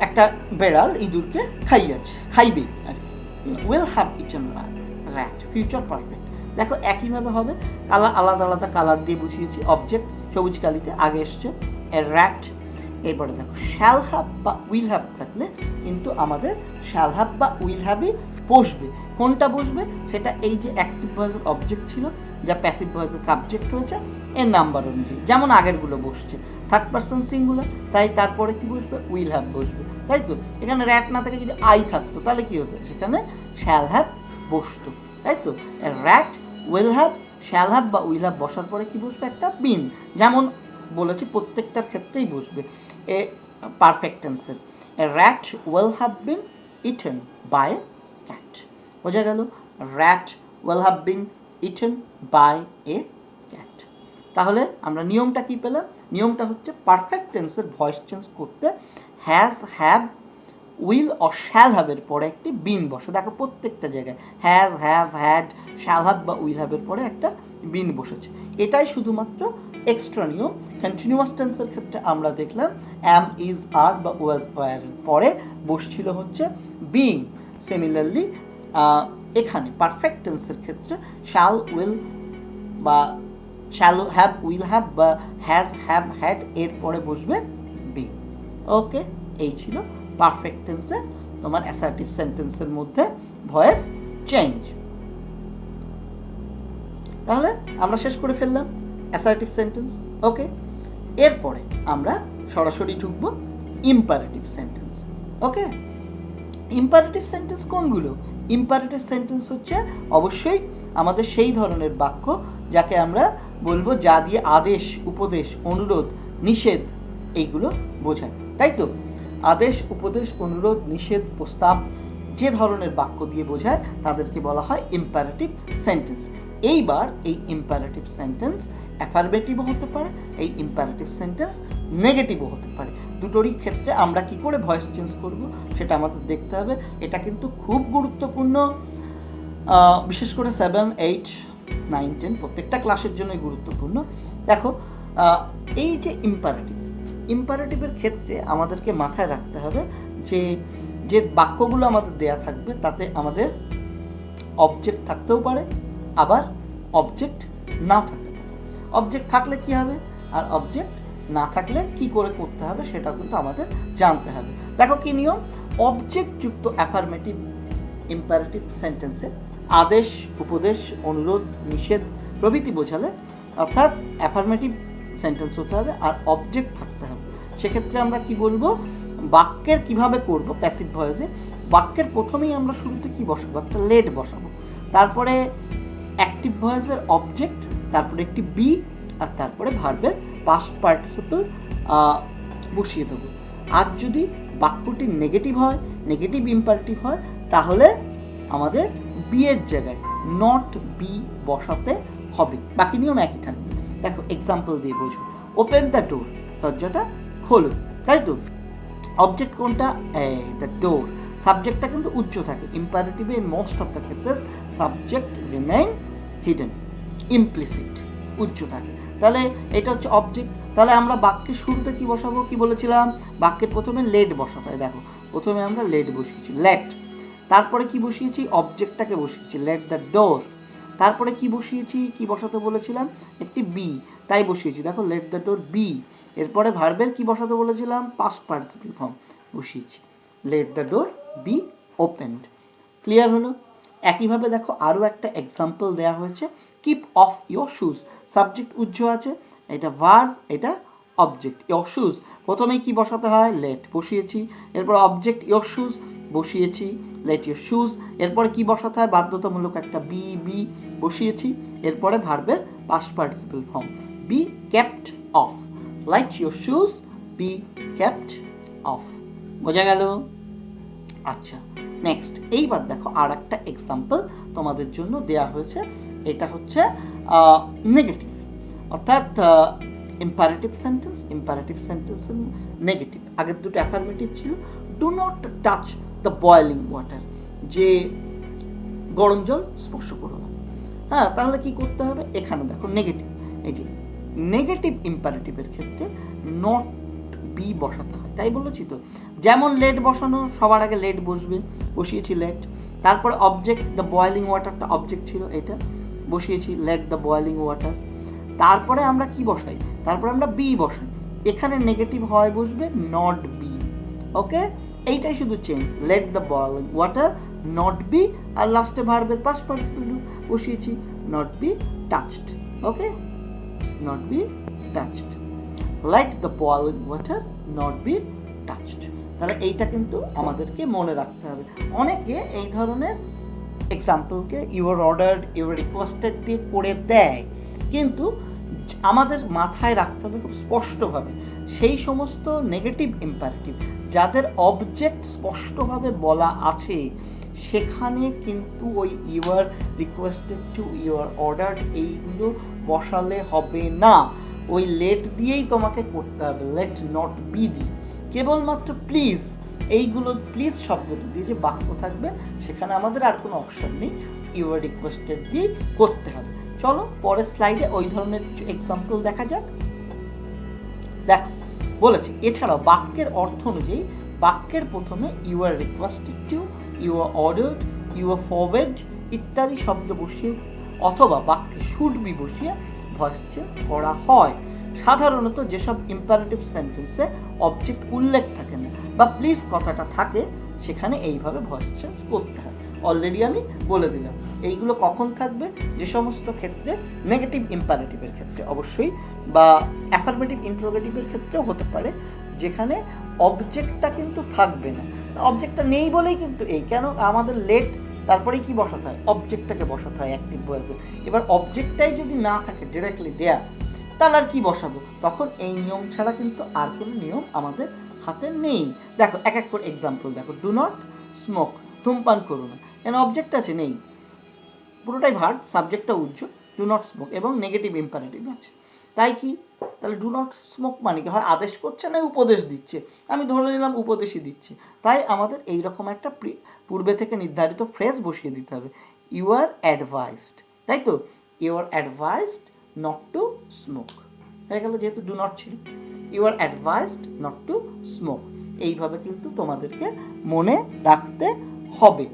একটা বেড়াল ইঁদুরকে খাইবে আর কি, will have eaten rat, future perfect. দেখো একইভাবে হবে, কালার আলাদা আলাদা কালার দিয়ে বুঝিয়েছি। অবজেক্ট সবুজ কালিতে আগে এসছে এ র্যাট। এরপরে দেখো শ্যাল হ্যাভ বা উইল হ্যাভ থাকলে কিন্তু আমাদের শ্যাল হ্যাভ বা উইল হ্যাভই বসবে। কোনটা বসবে সেটা এই যে অ্যাক্টিভ ভয়েসের অবজেক্ট ছিল, যা প্যাসিভ ভয়েসের সাবজেক্ট হয়েছে এর নাম্বার অনুযায়ী, যেমন আগেরগুলো বসছে থার্ড পারসন সিঙ্গুলার, তাই তারপরে কি বসবে উইল হ্যাভ বসবে, তাই তো। এখানে র্যাট না থেকে যদি আই থাকতো তাহলে কি হতো, সেখানে শ্যাল হ্যাভ বসতো, তাই তো। Rat will have, shall have বা উইল হ্যাভ বসার পরে কি বসবে একটা বিন, যেমন বলেছি প্রত্যেকটার ক্ষেত্রেই বসবে। এ পারফেক্ট টেন্সের rat will have been eaten by a cat, বোঝা গেল। Rat will have been eaten by a cat. তাহলে আমরা নিয়মটা কি পেলাম, নিয়মটা হচ্ছে পারফেক্ট টেন্সের ভয়েস চেঞ্জ করতে হ্যাজ, হ্যাভ, উইল ও শ্যাল হ্যাভের পরে একটি বিন বসে। দেখো প্রত্যেকটা জায়গায় has, have, had, shall have বা উইল হ্যাভের পরে একটা বিন বসেছে। এটাই শুধুমাত্র এক্সট্রা নিয়ম। কন্টিনিউয়াস টেন্সের ক্ষেত্রে আমরা দেখলাম অ্যাম, ইজ, আর বা ওয়াজ, ওয়ার পরে বসছিল হচ্ছে বিং। সিমিলারলি এখানে পারফেক্ট টেন্সের ক্ষেত্রে শ্যাল, উইল বা শ্যাল হ্যাভ, উইল হ্যাভ বা হ্যাজ, হ্যাভ, হ্যাড এর পরে বসবে বি। ওকে, এই ছিল পারফেক্ট টেন্সে তোমার অ্যাসার্টিভ সেন্টেন্সের মধ্যে ভয়েস চেঞ্জ। তাহলে আমরা শেষ করে ফেললাম অ্যাসার্টিভ সেন্টেন্স। ওকে, এরপরে আমরা সরাসরি ঢুকবো ইম্পারেটিভ সেন্টেন্স। ওকে, ইম্পারেটিভ সেন্টেন্স কোনগুলো? ইম্পারেটিভ সেন্টেন্স হচ্ছে অবশ্যই আমাদের সেই ধরনের বাক্য যাকে আমরা বলবো যা দিয়ে আদেশ, উপদেশ, অনুরোধ, নিষেধ এইগুলো বোঝায়, তাই তো। আদেশ, উপদেশ, অনুরোধ, নিষেধ, প্রস্তাব যে ধরনের বাক্য দিয়ে বোঝায় তাদেরকে বলা হয় ইম্পারেটিভ সেন্টেন্স। এইবার এই ইম্পারেটিভ সেন্টেন্স অ্যাফারমেটিভও হতে পারে, এই ইম্পারেটিভ সেন্টেন্স নেগেটিভও হতে পারে। দুটোরই ক্ষেত্রে আমরা কি করে ভয়েস চেঞ্জ করব সেটা আমাদের দেখতে হবে। এটা কিন্তু খুব গুরুত্বপূর্ণ, বিশেষ করে 7, 8, 9, 10 প্রত্যেকটা ক্লাসের জন্যই গুরুত্বপূর্ণ। দেখো এই যে ইম্পারেটিভের ক্ষেত্রে আমাদেরকে মাথায় রাখতে হবে যে যে বাক্যগুলো আমাদের দেয়া থাকবে তাতে আমাদের অবজেক্ট থাকতেও পারে, আবার অবজেক্ট নাও থাকতে পারে। অবজেক্ট থাকলে কি হবে আর অবজেক্ট না থাকলে কি করে করতে হবে সেটাও কিন্তু আমাদের জানতে হবে। দেখো কি নিয়ম, অবজেক্ট যুক্ত অ্যাফার্মেটিভ ইম্পারেটিভ সেন্টেন্সে আদেশ, উপদেশ, অনুরোধ, নিষেধ প্রভৃতি বোঝালে অর্থাৎ অ্যাফার্মেটিভ সেন্টেন্স হতে হবে আর অবজেক্ট থাকতে হবে। সেক্ষেত্রে আমরা কি বলবো, বাক্যের কিভাবে করব প্যাসিভ ভয়েসে, বাক্যের প্রথমেই আমরা শুরুতে কি বসাবো, একটা লেট বসাবো, তারপরে অ্যাক্টিভ ভয়েসের অবজেক্ট, তারপরে একটি বি, আর তারপরে ভার্বের পাস্ট পার্টিসিপল বসিয়ে দেবো। আর যদি বাক্যটি নেগেটিভ হয়, নেগেটিভ ইম্পারেটিভ হয়, তাহলে আমাদের বি এর জায়গায় নট বি বসাতে হবে। বাকি নিয়ম একই থাকবে। দেখো এক্সাম্পল দিয়ে বোঝো, ওপেন দ্য ডোর, দরজাটা খোলো, তাই তো। অবজেক্ট কোনটা, দ্য ডোর। সাবজেক্টটা কিন্তু উচ্চ থাকে ইম্পারেটিভে, most of the cases subject remain hidden, implicit, উচ্চ থাকে। তাহলে এটা হচ্ছে অবজেক্ট। তাহলে আমরা বাক্যের শুরুতে কি বসাবো, কি বলেছিলাম, বাক্যের প্রথমে লেট বসাতে হয়। দেখো প্রথমে আমরা লেট বসিয়েছি, লেট, তারপরে কি বসিয়েছি, অবজেক্টটাকে বসিয়েছি, লেট দ্য ডোর, তারপরে কি বসিয়েছি, কি বসাতে বলেছিলাম, একটি বি, তাই বসিয়েছি, দেখো লেট দ্য ডোর বি। এরপরে ভার্বের কি বসাতে বলেছিলাম, পাস্ট পার্টিসিপল ফর্ম বসিয়েছি, let the door be opened. Clear হলো? একইভাবে দেখো আরও একটা এক্সাম্পল দেওয়া হয়েছে, keep off your shoes, subject উজ্জ আছে, এটা ভার্ব, এটা অবজেক্ট। ইয়োর শুজ প্রথমেই কি বসাতে হয়, লেট বসিয়েছি, এরপর অবজেক্ট ইয়োর শুজ বসিয়েছি, লেট ইয়োর শুজ, এরপরে কি বসাতে হয়, বাধ্যতামূলক একটা বি, বি বসিয়েছি, এরপরে ভার্বের past participle form, be kept of, light your shoes, be kept of. বোঝা গেল? আচ্ছা, নেক্সট এইবার দেখো আর একটা এক্সাম্পল তোমাদের জন্য দেয়া হয়েছে, এটা হচ্ছে নেগেটিভ, অর্থাৎ imperative sentence, imperative sentence negative. আগের দুটো অ্যাফার্মেটিভ ছিল, do not touch the boiling water, যে গরম জল স্পর্শ করো না। হ্যাঁ, তাহলে কি করতে হবে, এখানে দেখো নেগেটিভ, এই যে নেগেটিভ ইম্পারেটিভের ক্ষেত্রে নট বি বসাতে হয়, তাই বলেছি তো। যেমন লেট বসানো, সবার আগে লেট বসবে, বসিয়েছি লেট, তারপরে অবজেক্ট দ্য বয়েলিং ওয়াটারটা অবজেক্ট ছিল, এটা বসিয়েছি, লেট দ্য বয়েলিং ওয়াটার। তারপরে আমরা কি বসাই, তারপরে আমরা বি বসাই, এখানে নেগেটিভ হয় বসবে নট বি। ওকে, এইটাই শুধু change, let the boiling water not be, আর লাস্টে ভার্বের পাস্ট পার্টিসিপল বসিয়েছি, not be touched. Okay, not be touched, let the boiling water not be touched। তাহলে এইটা কিন্তু আমাদেরকে মনে রাখতে হবে। অনেকে এই ধরনের এক্সাম্পলকে ইউর অর্ডার্ড, ইউর রিকোয়েস্টেড দিয়ে করে দেয়, কিন্তু আমাদের মাথায় রাখতে হবে খুব স্পষ্টভাবে সেই সমস্ত নেগেটিভ ইম্পারেটিভ যাদের অবজেক্ট স্পষ্টভাবে বলা আছে, সেখানে কিন্তু ওই your requested to, your ordered এইগুলো বসালে হবে না। ওই লেট দিয়েই তোমাকে করতে হবে, লেট নট বি দি, কেবলমাত্র প্লিজ, এইগুলো প্লিজ শব্দটি দিয়ে যে বাক্য থাকবে সেখানে আমাদের আর কোনো অপশন নেই, ইউর রিকোয়েস্টেড দিয়েই করতে হবে। চলো পরের স্লাইডে ওই ধরনের কিছু এক্সাম্পল দেখা যাক। দেখো বলেছে, এছাড়াও বাক্যের অর্থ অনুযায়ী বাক্যের প্রথমে your requested to, your ordered, your forward ইত্যাদি শব্দ বসিয়ে অথবা বাক্যে শুড বি বসিয়ে ভয়েস চেঞ্জ করা হয়। সাধারণত যেসব ইম্পারেটিভ সেন্টেন্সে অবজেক্ট উল্লেখ থাকে না বা প্লিজ কথাটা থাকে, সেখানে এইভাবে ভয়েস চেঞ্জ করতে হয়। অলরেডি আমি বলে দিলাম এইগুলো কখন থাকবে, যে সমস্ত ক্ষেত্রে নেগেটিভ ইম্পারেটিভের ক্ষেত্রে অবশ্যই, বা অ্যাফার্মেটিভ ইন্টারোগেটিভের ক্ষেত্রেও হতে পারে, যেখানে অবজেক্টটা কিন্তু থাকবে না। অবজেক্টটা নেই বলেই কিন্তু এই, কেন আমাদের লেট তারপরে কি বসাতে হয়, অবজেক্টটাকে বসাতে হয় অ্যাক্টিভ ভয়েসে। এবার অবজেক্টটাই যদি না থাকে ডিরেক্টলি দেয়া, তাহলে আর কি বসাবো, তখন এই নিয়ম ছাড়া কিন্তু আর কোনো নিয়ম আমাদের হাতে নেই। দেখো এক এক করে এক্সাম্পল দেখো, ডু নট স্মোক, ধূমপান করো না, কেন অবজেক্ট আছে, নেই, পুরোটাই ভার্ব, সাবজেক্টটা উজ্জ্বল, ডু নট স্মোক, এবং নেগেটিভ ইম্পারেটিভ আছে, তাই কি, তাহলে ডু নট স্মোক মানে কি, হয় আদেশ করছে না উপদেশ দিচ্ছে, আমি ধরে নিলাম উপদেশই দিচ্ছে, তাই আমাদের এইরকম একটা পূর্বে থেকে নির্ধারিত ফ্রেজ বসিয়ে দিতে হবে, ইউ আর অ্যাডভাইসড, তাই তো, you are advised not to smoke. হয়ে গেল, যেহেতু ডু নট ছিল। You are advised not to smoke. এইভাবে কিন্তু তোমাদেরকে মনে রাখতে হবে।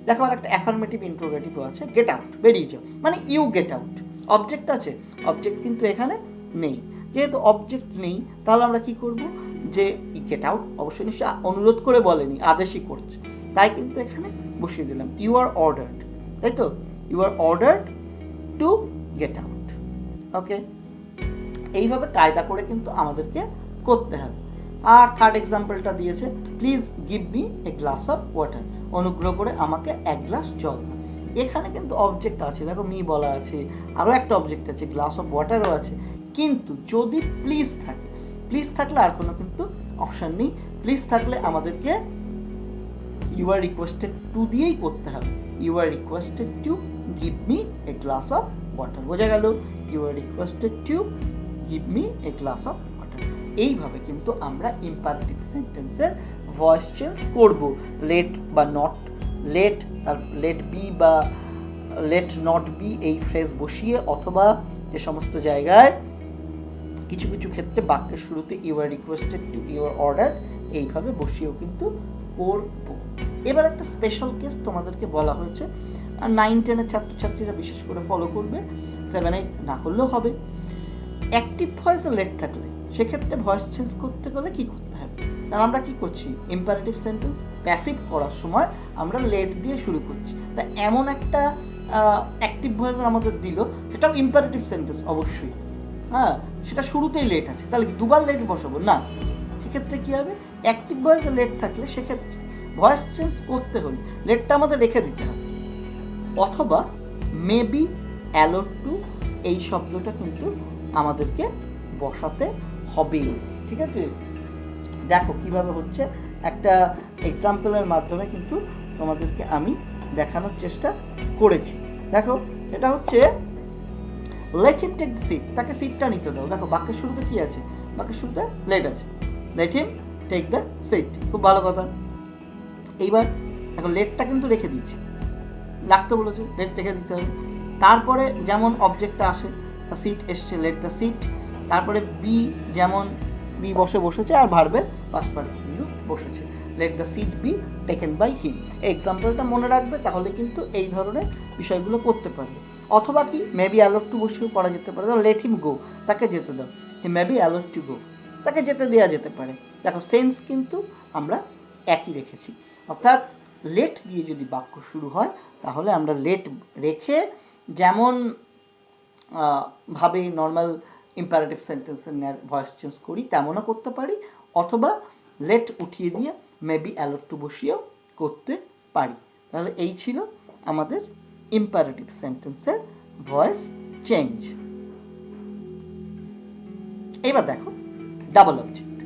দেখো আর একটা অ্যাফার্মেটিভ ইন্ট্রোগেটিভ আছে, গেট আউট, বেরিয়ে যাও, মানে ইউ গেট আউট। অবজেক্ট আছে, অবজেক্ট কিন্তু এখানে নেই। যেহেতু অবজেক্ট নেই তাহলে আমরা কি করব, যে গেট আউট অবশ্যই নিশ্চয়ই অনুরোধ করে বলেনি, আদেশই করছে, তাই কিন্তু এখানে বসিয়ে দিলাম ইউ আর অর্ডার্ড, তাই তো, you are ordered to get out. Okay, এইভাবে কায়দা করে কিন্তু আমাদেরকে করতে হবে। আর থার্ড এক্সাম্পলটা দিয়েছে, please give me a glass of water, অনুগ্রহ করে আমাকে এক গ্লাস জল দাও। এখানে কিন্তু অবজেক্ট আছে, দেখো মি বলা আছে, আরও একটা অবজেক্ট আছে, গ্লাস অফ ওয়াটারও আছে, কিন্তু যদি প্লিজ থাকে, প্লিজ থাকলে আর কোনো কিন্তু অপশান নেই। প্লিজ থাকলে আমাদেরকে ইউ আর রিকোয়েস্টেড টু দিয়েই করতে হবে, you are requested to give me a glass of water, বোঝা গেল, you are requested to give me a glass of water. এইভাবে কিন্তু আমরা ইম্পারেটিভ সেন্টেন্সের ভয়েস চেঞ্জ করব। লেট বা নট, লেট আর লেট বি বা লেট নট বি এই ফ্রেজ বসিয়ে, অথবা যে সমস্ত জায়গায় কিছু কিছু ক্ষেত্রে বাক্যের শুরুতে you are requested to, you are order, এইভাবে বসিয়েও কিন্তু করব। এবার একটা স্পেশাল কেস তোমাদেরকে বলা হয়েছে, আর 9-10-এর ছাত্রছাত্রীরা বিশেষ করে ফলো করবে, 7-8 না করলেও হবে। অ্যাক্টিভ ভয়েসে লেট থাকলে সেক্ষেত্রে ভয়েস চেঞ্জ করতে গেলে কি করতে হবে, কারণ আমরা কি করছি, ইম্পারেটিভ সেন্টেন্স প্যাসিভ করার সময় আমরা লেট দিয়ে শুরু করছি। তা এমন একটা অ্যাক্টিভ ভয়েস আমাদের দিল, সেটাও ইম্পারেটিভ সেন্টেন্স অবশ্যই, হ্যাঁ, সেটা শুরুতেই লেট আছে, তাহলে কি দুবার লেট বসাবো না? সেক্ষেত্রে কি হবে, অ্যাক্টিভ ভয়েসে লেট থাকলে সেক্ষেত্রে ভয়েস চেঞ্জ করতে হলে লেটটা আমাদের রেখে দিতে হবে, অথবা মেবি অ্যালোড টু এই শব্দটা কিন্তু আমাদেরকে বসাতে হবে। ঠিক আছে, দেখো কিভাবে হচ্ছে, একটা এক্সাম্পলের মাধ্যমে কিন্তু তোমাদেরকে আমি দেখানোর চেষ্টা করেছি। দেখো এটা হচ্ছে let him take the seat, তাকে সিটটা নিতে দাও। দেখো বাক্যের শুরুতে কি আছে, বাক্যের শুরুতে লেট আছে, let him take the seat, খুব ভালো কথা। এইবার দেখো লেটটা কিন্তু রেখে দিচ্ছি, লাগতে বলেছে, লেট রেখে দিতে হবে। তারপরে যেমন অবজেক্টটা আসে, দ্য সিট এসছে, লেট দ্য সিট। তারপরে বি, যেমন বি বসেছে আর ভার্বের পাস্ট পার্টিসিপল বসেছে, let the seat be taken by him. এই এক্সাম্পলটা মনে রাখবে, তাহলে কিন্তু এই ধরনের বিষয়গুলো করতে পারবে। অথবা কি, মেবি অ্যালোড টু বসেও করা যেতে পারে, লেট হিম গো, তাকে যেতে দাও, হি মেবি অ্যালোড টু গো, তাকে যেতে দেওয়া যেতে পারে। দেখো সেন্স কিন্তু আমরা একই রেখেছি, অর্থাৎ লেট দিয়ে যদি বাক্য শুরু হয় তাহলে আমরা লেট রেখে যেমন ভাবে নর্মাল ইম্পারেটিভ সেন্টেন্সের ভয়েস চেঞ্জ করি তেমনও করতে পারি, অথবা লেট উঠিয়ে দিয়ে মেবি অ্যালোড টু বসিয়েও করতে পারি। তাহলে এই ছিল আমাদের ইম্পারেটিভ সেন্টেন্সের ভয়েস চেঞ্জ। এবার দেখো ডাবল অবজেক্ট,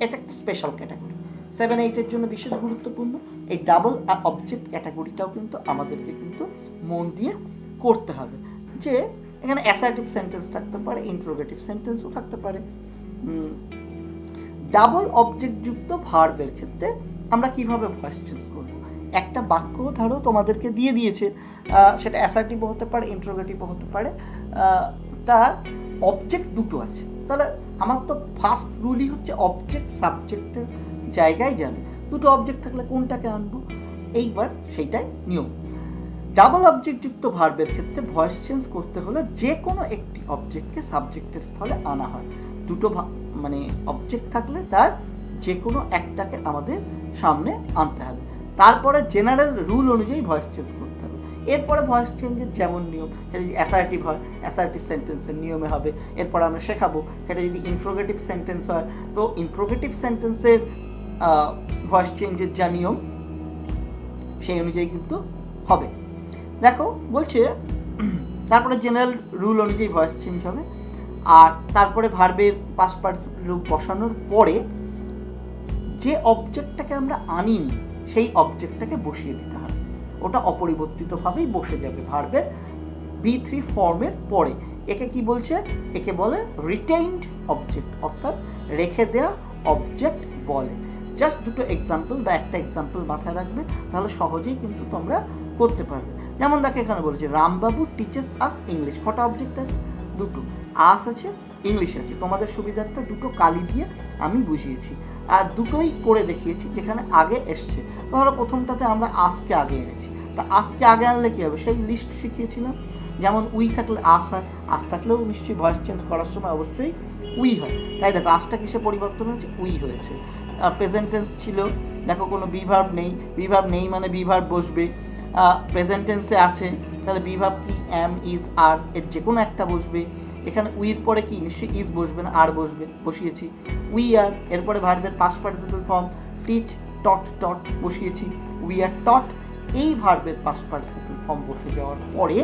এটা একটা স্পেশাল ক্যাটাগরি, 7-8-এর জন্য বিশেষ গুরুত্বপূর্ণ। এই ডাবল অবজেক্ট ক্যাটাগরিটাও কিন্তু আমাদেরকে কিন্তু মন দিয়ে করতে হবে, যে এখানে অ্যাসার্টিভ সেন্টেন্স থাকতে পারে, ইন্ট্রোগেটিভ সেন্টেন্সও থাকতে পারে। ডাবল অবজেক্ট যুক্ত ভার্বের ক্ষেত্রে আমরা কিভাবে ভয়েস চেঞ্জ করব, একটা বাক্য ধরো তোমাদেরকে দিয়ে দিয়েছে, সেটা অ্যাসার্টিভও হতে পারে, ইন্ট্রোগেটিভও হতে পারে, তার অবজেক্ট দুটো আছে, তাহলে আমার তো ফার্স্ট রুলই হচ্ছে অবজেক্ট সাবজেক্টের জায়গায় যাবে, দুটো অবজেক্ট থাকলে কোনটাকে আনবো, এইবার সেইটাই নিয়ম। ডাবল অবজেক্টযুক্ত ভার্বের ক্ষেত্রে ভয়েস চেঞ্জ করতে হলে যে কোনো একটি অবজেক্টকে সাবজেক্টের স্থলে আনা হয়, দুটো মানে অবজেক্ট থাকলে তার যে কোনো একটাকে আমাদের সামনে আনতে হবে, তারপরে জেনারেল রুল অনুযায়ী ভয়েস চেঞ্জ করতে হবে। এরপরে ভয়েস চেঞ্জের যেমন নিয়ম, সেটা যদি অ্যাসার্টিভ হয় অ্যাসার্টিভ সেন্টেন্সের নিয়মে হবে, এরপরে আমরা শেখাবো। সেটা যদি ইন্ট্রোগেটিভ সেন্টেন্স হয় তো ইন্ট্রোগেটিভ সেন্টেন্সের ভয়েস চেঞ্জের যা নিয়ম সেই অনুযায়ী কিন্তু হবে। দেখো বলছে তারপরে জেনারেল রুল অনুযায়ী ভয়েস চেঞ্জ হবে, আর তারপরে ভার্বের পাস্ট পার্টিসিপল রূপ বসানোর পরে যে অবজেক্টটাকে আমরা আনিনি সেই অবজেক্টটাকে বসিয়ে দিতে হবে, ওটা অপরিবর্তিতভাবেই বসে যাবে ভার্বের B3 ফর্মের পরে। একে কি বলছে, একে বলে রিটেইনড অবজেক্ট, অর্থাৎ রেখে দেওয়া অবজেক্ট বলে। জাস্ট দুটো এক্সাম্পল বা একটা এক্সাম্পল মাথায় রাখবে, তাহলে সহজেই কিন্তু তোমরা করতে পারবে। যেমন দেখো এখানে বলেছে রামবাবু টিচার্স আস ইংলিশ, কটা অবজেক্ট আছে, দুটো, আস আছে ইংলিশ আছে। তোমাদের সুবিধার্থে দুটো কালি দিয়ে আমি বুঝিয়েছি, আর দুটোই করে দেখিয়েছি যেখানে আগে এসছে। ধরো প্রথমটাতে আমরা আজকে আগে এনেছি, তা আজকে আগে আনলে কী হবে, সেই লিস্ট শিখিয়েছিলাম। যেমন উই থাকলে আস হয়, আস থাকলেও নিশ্চয়ই ভয়েস চেঞ্জ করার সময় অবশ্যই উই হয়। তাই দেখো আজটা কিসে পরিবর্তন হয়েছে, উই হয়েছে। প্রেজেন্ট টেন্স ছিল, দেখো কোনো বিভার্ব নেই, বিভার্ব নেই মানে বিভার্ব বসবে। প্রেজেন্ট টেন্সে আছে তাহলে বিভার্ব কি, এম, ইজ, আর, এর যে কোনো একটা বসবে। এখানে উইর পরে কি নিশ্চয়ই ইজ বসবে না, আর বসবে, বসিয়েছি উই আর। এরপরে ভার্বের পাস্ট পার্টিসিপল ফর্ম টিচ, টট, টট বসিয়েছি, উই আর টট। এই ভার্বের পাস্ট পার্টিসিপল ফর্ম বসে যাওয়ার পরে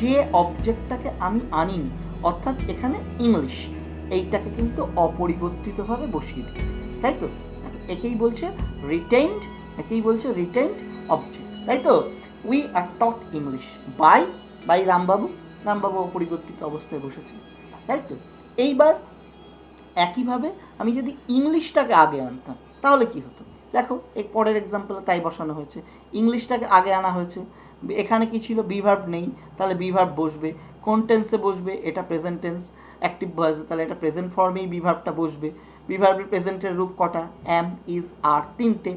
যে অবজেক্টটাকে আমি আনিনি, অর্থাৎ এখানে ইংলিশ, এইটাকে কিন্তু অপরিবর্তিতভাবে বসিয়ে দিই, তাই তো? একেই বলছে রিটেইনড, একেই বলছে রিটেইনড অবজেক্ট, তাই তো? We are taught English by Rambabu, Rambabu অপরিবর্তিত অবস্থায় বসেছে, তাই তো? এইবার একইভাবে আমি যদি ইংলিশটাকে আগে আনতাম তাহলে কি হতো, দেখো এই পরের এক্সাম্পলে তাই বসানো হয়েছে। ইংলিশটাকে আগে আনা হয়েছে, এখানে কি ছিল, বিভার্ব নেই, তাহলে বিভার্ব বসবে। কোন টেন্সে বসবে, এটা প্রেজেন্ট টেন্স, অ্যাক্টিভ ভয়েসে, তাহলে এটা প্রেজেন্ট ফর্মেই বিভার্বটা বসবে। বিভার্বের প্রেজেন্টের রূপ কটা, এম, ইজ, আর, তিনটে।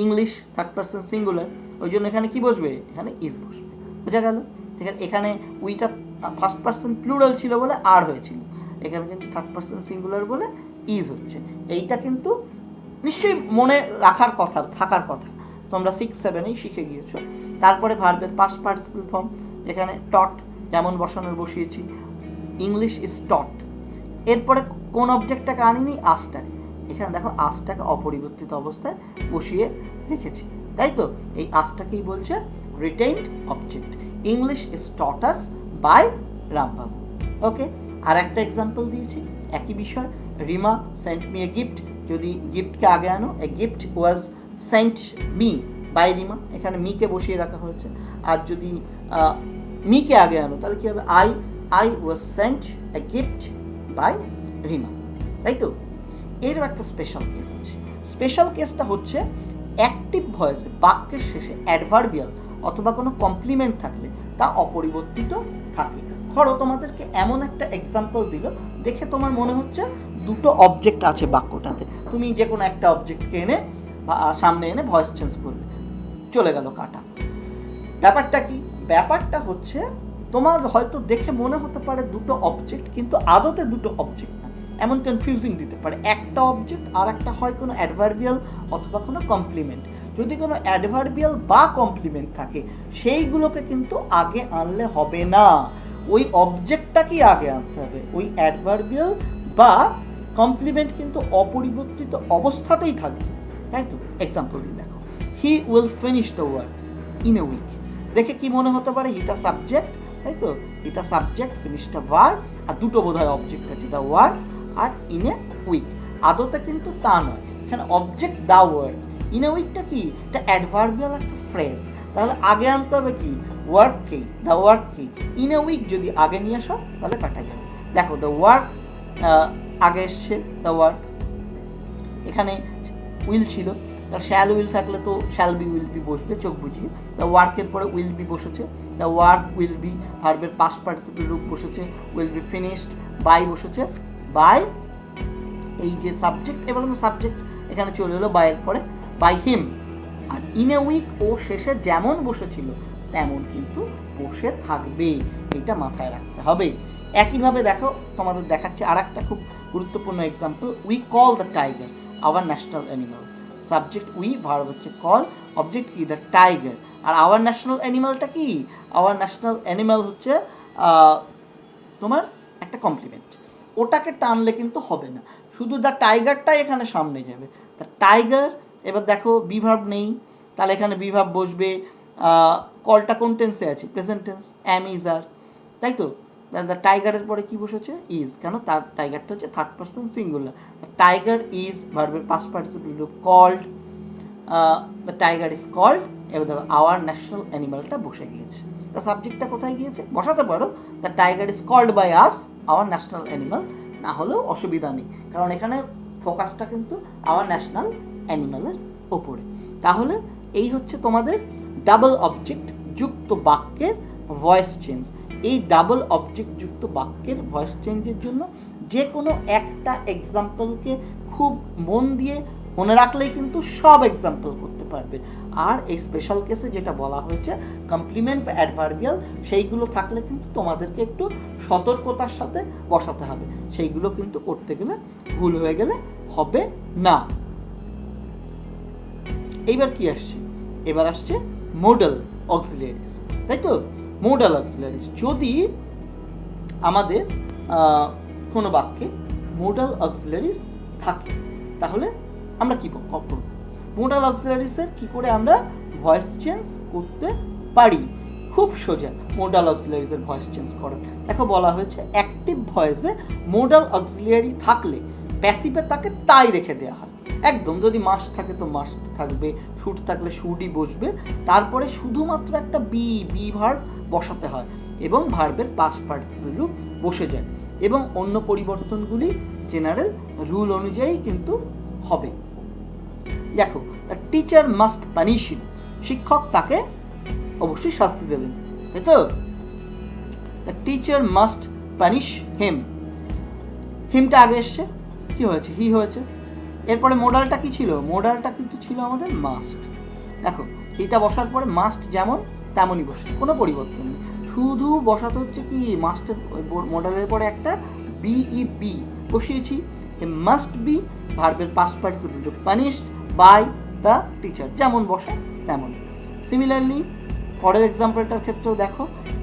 ইংলিশ থার্ড পারসন সিঙ্গুলার, ওই জন্য এখানে কি বসবে, এখানে ইজ বসবে। বোঝা গেল? ঠিক আছে, এখানে উইটা ফার্স্ট পারসন প্লুরাল ছিল বলে আর হয়েছিল, এখানে কিন্তু থার্ড পারসন সিঙ্গুলার বলে ইজ হচ্ছে। এইটা কিন্তু নিশ্চয়ই মনে রাখার কথা, থাকার কথা, তোমরা 6-7 শিখে গিয়েছো। তারপরে ভার্বের পাস্ট পার্টিসিপল ফর্ম, এখানে টট যেমন বসানোর বসিয়েছি, ইংলিশ ইজ টট। এরপরে কোন অবজেক্টটাকে আনিনি, আসটাকে, এখানে দেখো আসটাকে অপরিবর্তিত অবস্থায় বসিয়ে রেখেছি, তাই তো? এই আসটাকেই বলছে retained object. English is taught us by Rambabu. Okay, আর একটা এক্সাম্পল দিয়েছি একই বিষয়, Rima sent me a gift. যদি গিফটকে আগে আনো, a gift was sent me by Rima, এখানে মিকে বসিয়ে রাখা হয়েছে। আর যদি মিকে আগে আনো তাহলে কি হবে, I was sent a gift by Rima, তাই তো? এরও একটা স্পেশাল কেস আছে। স্পেশাল কেসটা হচ্ছে অ্যাক্টিভ ভয়েসে বাক্যের শেষে অ্যাডভার্বিয়াল অথবা কোনো কমপ্লিমেন্ট থাকলে তা অপরিবর্তিত থাকে। ধরো তোমাদেরকে এমন একটা এক্সাম্পল দিল, দেখে তোমার মনে হচ্ছে দুটো অবজেক্ট আছে বাক্যটাতে, তুমি যে কোনো একটা অবজেক্টকে এনে সামনে এনে ভয়েস চেঞ্জ করবে, চলে গেল কাটা। ব্যাপারটা কি, ব্যাপারটা হচ্ছে তোমার হয়তো দেখে মনে হতে পারে দুটো অবজেক্ট, কিন্তু আদতে দুটো অবজেক্ট না, এমন কনফিউজিং দিতে পারে। একটা অবজেক্ট আর একটা হয় কোনো অ্যাডভার্বিয়াল অথবা কোনো কমপ্লিমেন্ট। যদি কোনো অ্যাডভার্বিয়াল বা কমপ্লিমেন্ট থাকে সেইগুলোকে কিন্তু আগে আনলে হবে না, ওই অবজেক্টটাকেই আগে আনতে হবে। ওই অ্যাডভার্বিয়াল বা কমপ্লিমেন্ট কিন্তু অপরিবর্তিত অবস্থাতেই থাকবে, তাই তো? এক্সাম্পল দিয়ে দেখো, he will finish the work in a week. দেখে কি মনে হতে পারে, হিটা সাবজেক্ট, তাই তো? হিটা সাবজেক্ট, ফিনিশটা ভার্ব, আর দুটো বোধহয় অবজেক্ট আছে, the work are in a week. আদতে কিন্তু তা নয়, এখানে object the work, in a উইকটা কি, এটা অ্যাডভার্বিয়াল একটা ফ্রেজ, তাহলে আগে আনতে হবে কি, ওয়ার্ক কি, দ্য ওয়ার্ক কি। ইন এ উইক যদি আগে নিয়ে আসো তাহলে কাটা যাবে। দেখো দ্য ওয়ার্ক আগে এসছে, দ্য ওয়ার্ক, এখানে উইল ছিল, তার শ্যাল উইল থাকলে তো শ্যাল বি উইল বি বসবে, চোখ বুঝিয়ে। দ্য ওয়ার্কের পরে উইল বি বসেছে, দ্য ওয়ার্ক উইল বি, ভার্বের পাস্ট পার্টিসিপল রূপ বসেছে, উইল বি ফিনিশড, বাই বসেছে, বাই এই যে সাবজেক্ট, এবার তো সাবজেক্ট এখানে চলে এলো বাইয়ের পরে, বাই হিম। আর ইন এ উইক ও শেষে যেমন বসেছিল তেমন কিন্তু বসে থাকবে, এটা মাথায় রাখতে হবে। একইভাবে দেখো তোমাদের দেখাচ্ছে আর একটা খুব গুরুত্বপূর্ণ example, we call the tiger our national animal. Subject we, verb হচ্ছে কল, অবজেক্ট কি, দ্য টাইগার। আর আওয়ার ন্যাশনাল অ্যানিমালটা কি, আওয়ার ন্যাশনাল অ্যানিমাল হচ্ছে তোমার একটা কমপ্লিমেন্ট, ওটাকে টানলে কিন্তু হবে না, শুধু দ্য টাইগারটাই এখানে সামনে যাবে, দ্য টাইগার। এবার দেখো বিভার্ব নেই, তাহলে এখানে বিভার্ব বসবে। কলটা কোন টেন্সে আছে, প্রেজেন্ট টেন্স, এম, ইজ, আর, তাই তো? দ্য টাইগারের পরে কি বসেছে, ইজ, কেন, তার টাইগারটা হচ্ছে third person singular. Tiger is ভার্বের পাস্ট পার্টিসিপল রূপ called, the tiger is called. এবার দেখো আওয়ার ন্যাশনাল অ্যানিমালটা বসে গিয়েছে, দ্য সাবজেক্টটা কোথায় গিয়েছে, বসাতে পারো, the tiger is called by us our national animal, না হলেও অসুবিধা নেই, কারণ এখানে ফোকাসটা কিন্তু আওয়ার ন্যাশনাল অ্যানিমালের ওপরে। তাহলে এই হচ্ছে তোমাদের ডাবল অবজেক্ট যুক্ত বাক্যের ভয়েস চেঞ্জ। এই ডাবল অবজেক্ট যুক্ত বাক্যের ভয়েস চেঞ্জের জন্য যে কোনো একটা এক্সাম্পলকে খুব মন দিয়ে মনে রাখলেই কিন্তু সব এক্সাম্পল করতে পারবে। আর এই স্পেশাল কেসে যেটা বলা হয়েছে কমপ্লিমেন্ট বা অ্যাডভার্বিয়াল, সেইগুলো থাকলে কিন্তু তোমাদেরকে একটু সতর্কতার সাথে বসাতে হবে, সেইগুলো কিন্তু করতে গেলে ভুল হয়ে গেলে হবে না। এইবার কি আসছে? এবার আসছে মোডাল অক্সিলারিজ, তাই তো? মোডাল অক্সিলারিজ, যদি আমাদের কোনো বাক্যে মোডাল অক্সিলারিজ থাকে তাহলে আমরা কি করব? মোডাল অক্সিলারিজের কি করে আমরা ভয়েস চেঞ্জ করতে পারি? খুব সোজা মোডাল অক্সিলারিজের ভয়েস চেঞ্জ করা। দেখো বলা হয়েছে অ্যাক্টিভ ভয়েসে মোডাল অক্সিলারি থাকলে প্যাসিভে তাকে তাই রেখে দেওয়া হয় একদম। যদি মাস্ট থাকে তো মাস্ট থাকবে, শুড থাকলে শুডই বসবে, তারপরে শুধুমাত্র একটা বি ভার্ব বসাতে হয় এবং ভার্বের পাস্ট পার্টিসিপল রূপ বসে যায়, এবং অন্য পরিবর্তনগুলি জেনারেল রুল অনুযায়ী কিন্তু হবে। দেখো, the teacher must punish him, শিক্ষক তাকে অবশ্যই শাস্তি দেবেন, তাই তো? The teacher must punish him, হিমটা আগে এসছে, কি হয়েছে? হি হয়েছে। এরপরে মোডালটা কি ছিল? মোডালটা কিন্তু ছিল আমাদের মাস্ট। দেখো এটা বসার পরে মাস্ট যেমন তেমনই বসছে, কোনো পরিবর্তন নেই, শুধু বসাতে হচ্ছে কি মাস্টের মোডালের পরে একটা বি বসিয়েছি। মাস্ট বি ভার্বের past participle to punish by the teacher, যেমন বসে তেমন। সিমিলারলি পরের এক্সাম্পলটার ক্ষেত্রেও দেখো,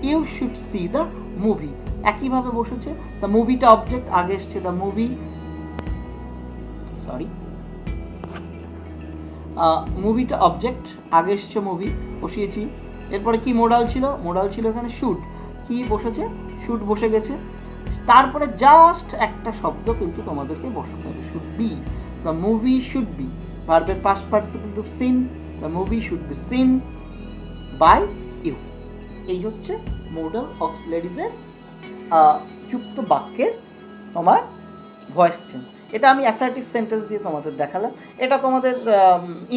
you should see the movie, একইভাবে বসেছে। দ্য মুভিটা অবজেক্ট, আগে এসছে দ্য মুভি, মুভিটা অবজেক্ট, আগে এসছে মুভি বসিয়েছি। এরপরে কি মোডাল ছিল? মোডাল ছিল এখানে শুড, কি বসেছে? শুড বসে গেছে। তারপরে জাস্ট একটা শব্দ কিন্তু তোমাদেরকে বসাতে হবে, should be, the movie should be, ভার্বের past participle to seen, the movie should be seen by you. এই হচ্ছে মোডাল অক্সিলারিজের যুক্ত বাক্যের তোমার ভয়েস চেঞ্জ। এটা আমি অ্যাসার্টিভ সেন্টেন্স দিয়ে তোমাদের দেখালাম, এটা তোমাদের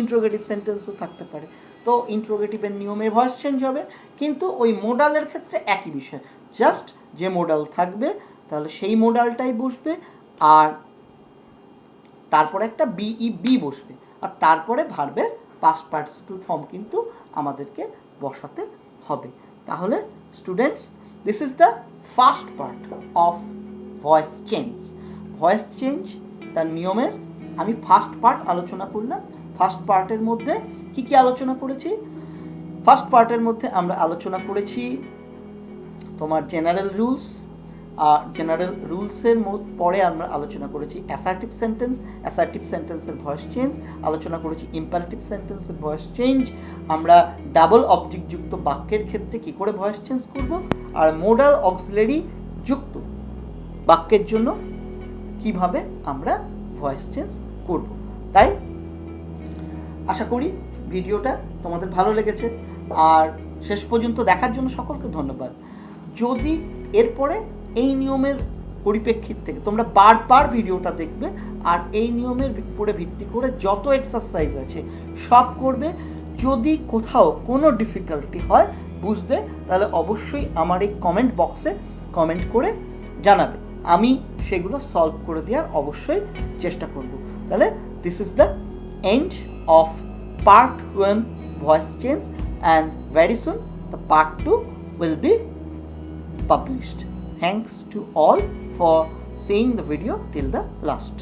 ইন্ট্রোগেটিভ সেন্টেন্সও থাকতে পারে। তো ইন্ট্রোগেটিভের নিয়মে ভয়েস চেঞ্জ হবে, কিন্তু ওই মোডালের ক্ষেত্রে একই বিষয়, জাস্ট যে মোডাল থাকবে তাহলে সেই মোডালটাই বসবে, আর তারপরে একটা বি বসবে, আর তারপরে ভার্বের পাস্ট পার্টিসিপল ফর্ম কিন্তু আমাদেরকে বসাতে হবে। তাহলে students, this is the first part of voice change. Voice change তার নিয়মের আমি ফার্স্ট পার্ট আলোচনা করলাম। ফার্স্ট পার্টের মধ্যে কি কি আলোচনা করেছি? ফার্স্ট পার্টের মধ্যে আমরা আলোচনা করেছি তোমার জেনারেল রুলস, আর জেনারেল রুলসের পরে আমরা আলোচনা করেছি অ্যাসার্টিভ সেন্টেন্স, অ্যাসার্টিভ সেন্টেন্সের ভয়েস চেঞ্জ, আলোচনা করেছি ইম্পারেটিভ সেন্টেন্সের ভয়েস চেঞ্জ, আমরা ডাবল অবজেক্ট যুক্ত বাক্যের ক্ষেত্রে কি করে ভয়েস চেঞ্জ করব, আর মোডাল অক্সিলারি যুক্ত বাক্যের জন্য কিভাবে আমরা ভয়েস চেঞ্জ করব। তাই আশা করি ভিডিওটা তোমাদের ভালো লেগেছে, আর শেষ পর্যন্ত দেখার জন্য সকলকে ধন্যবাদ। যদি এরপরে এই নিয়মের পরিপ্রেক্ষিত থেকে তোমরা বারবার ভিডিওটা দেখবে, আর এই নিয়মের উপরে ভিত্তি করে যত এক্সারসাইজ আছে সব করবে। যদি কোথাও কোনো ডিফিকাল্টি হয় বুঝতে, তাহলে অবশ্যই আমার এই কমেন্ট বক্সে কমেন্ট করে জানাবে, আমি সেগুলো সলভ করে দেওয়ার অবশ্যই চেষ্টা করব। তাহলে this is the end of part 1 voice change, and very soon the part 2 will be published. Thanks to all for seeing the video till the last.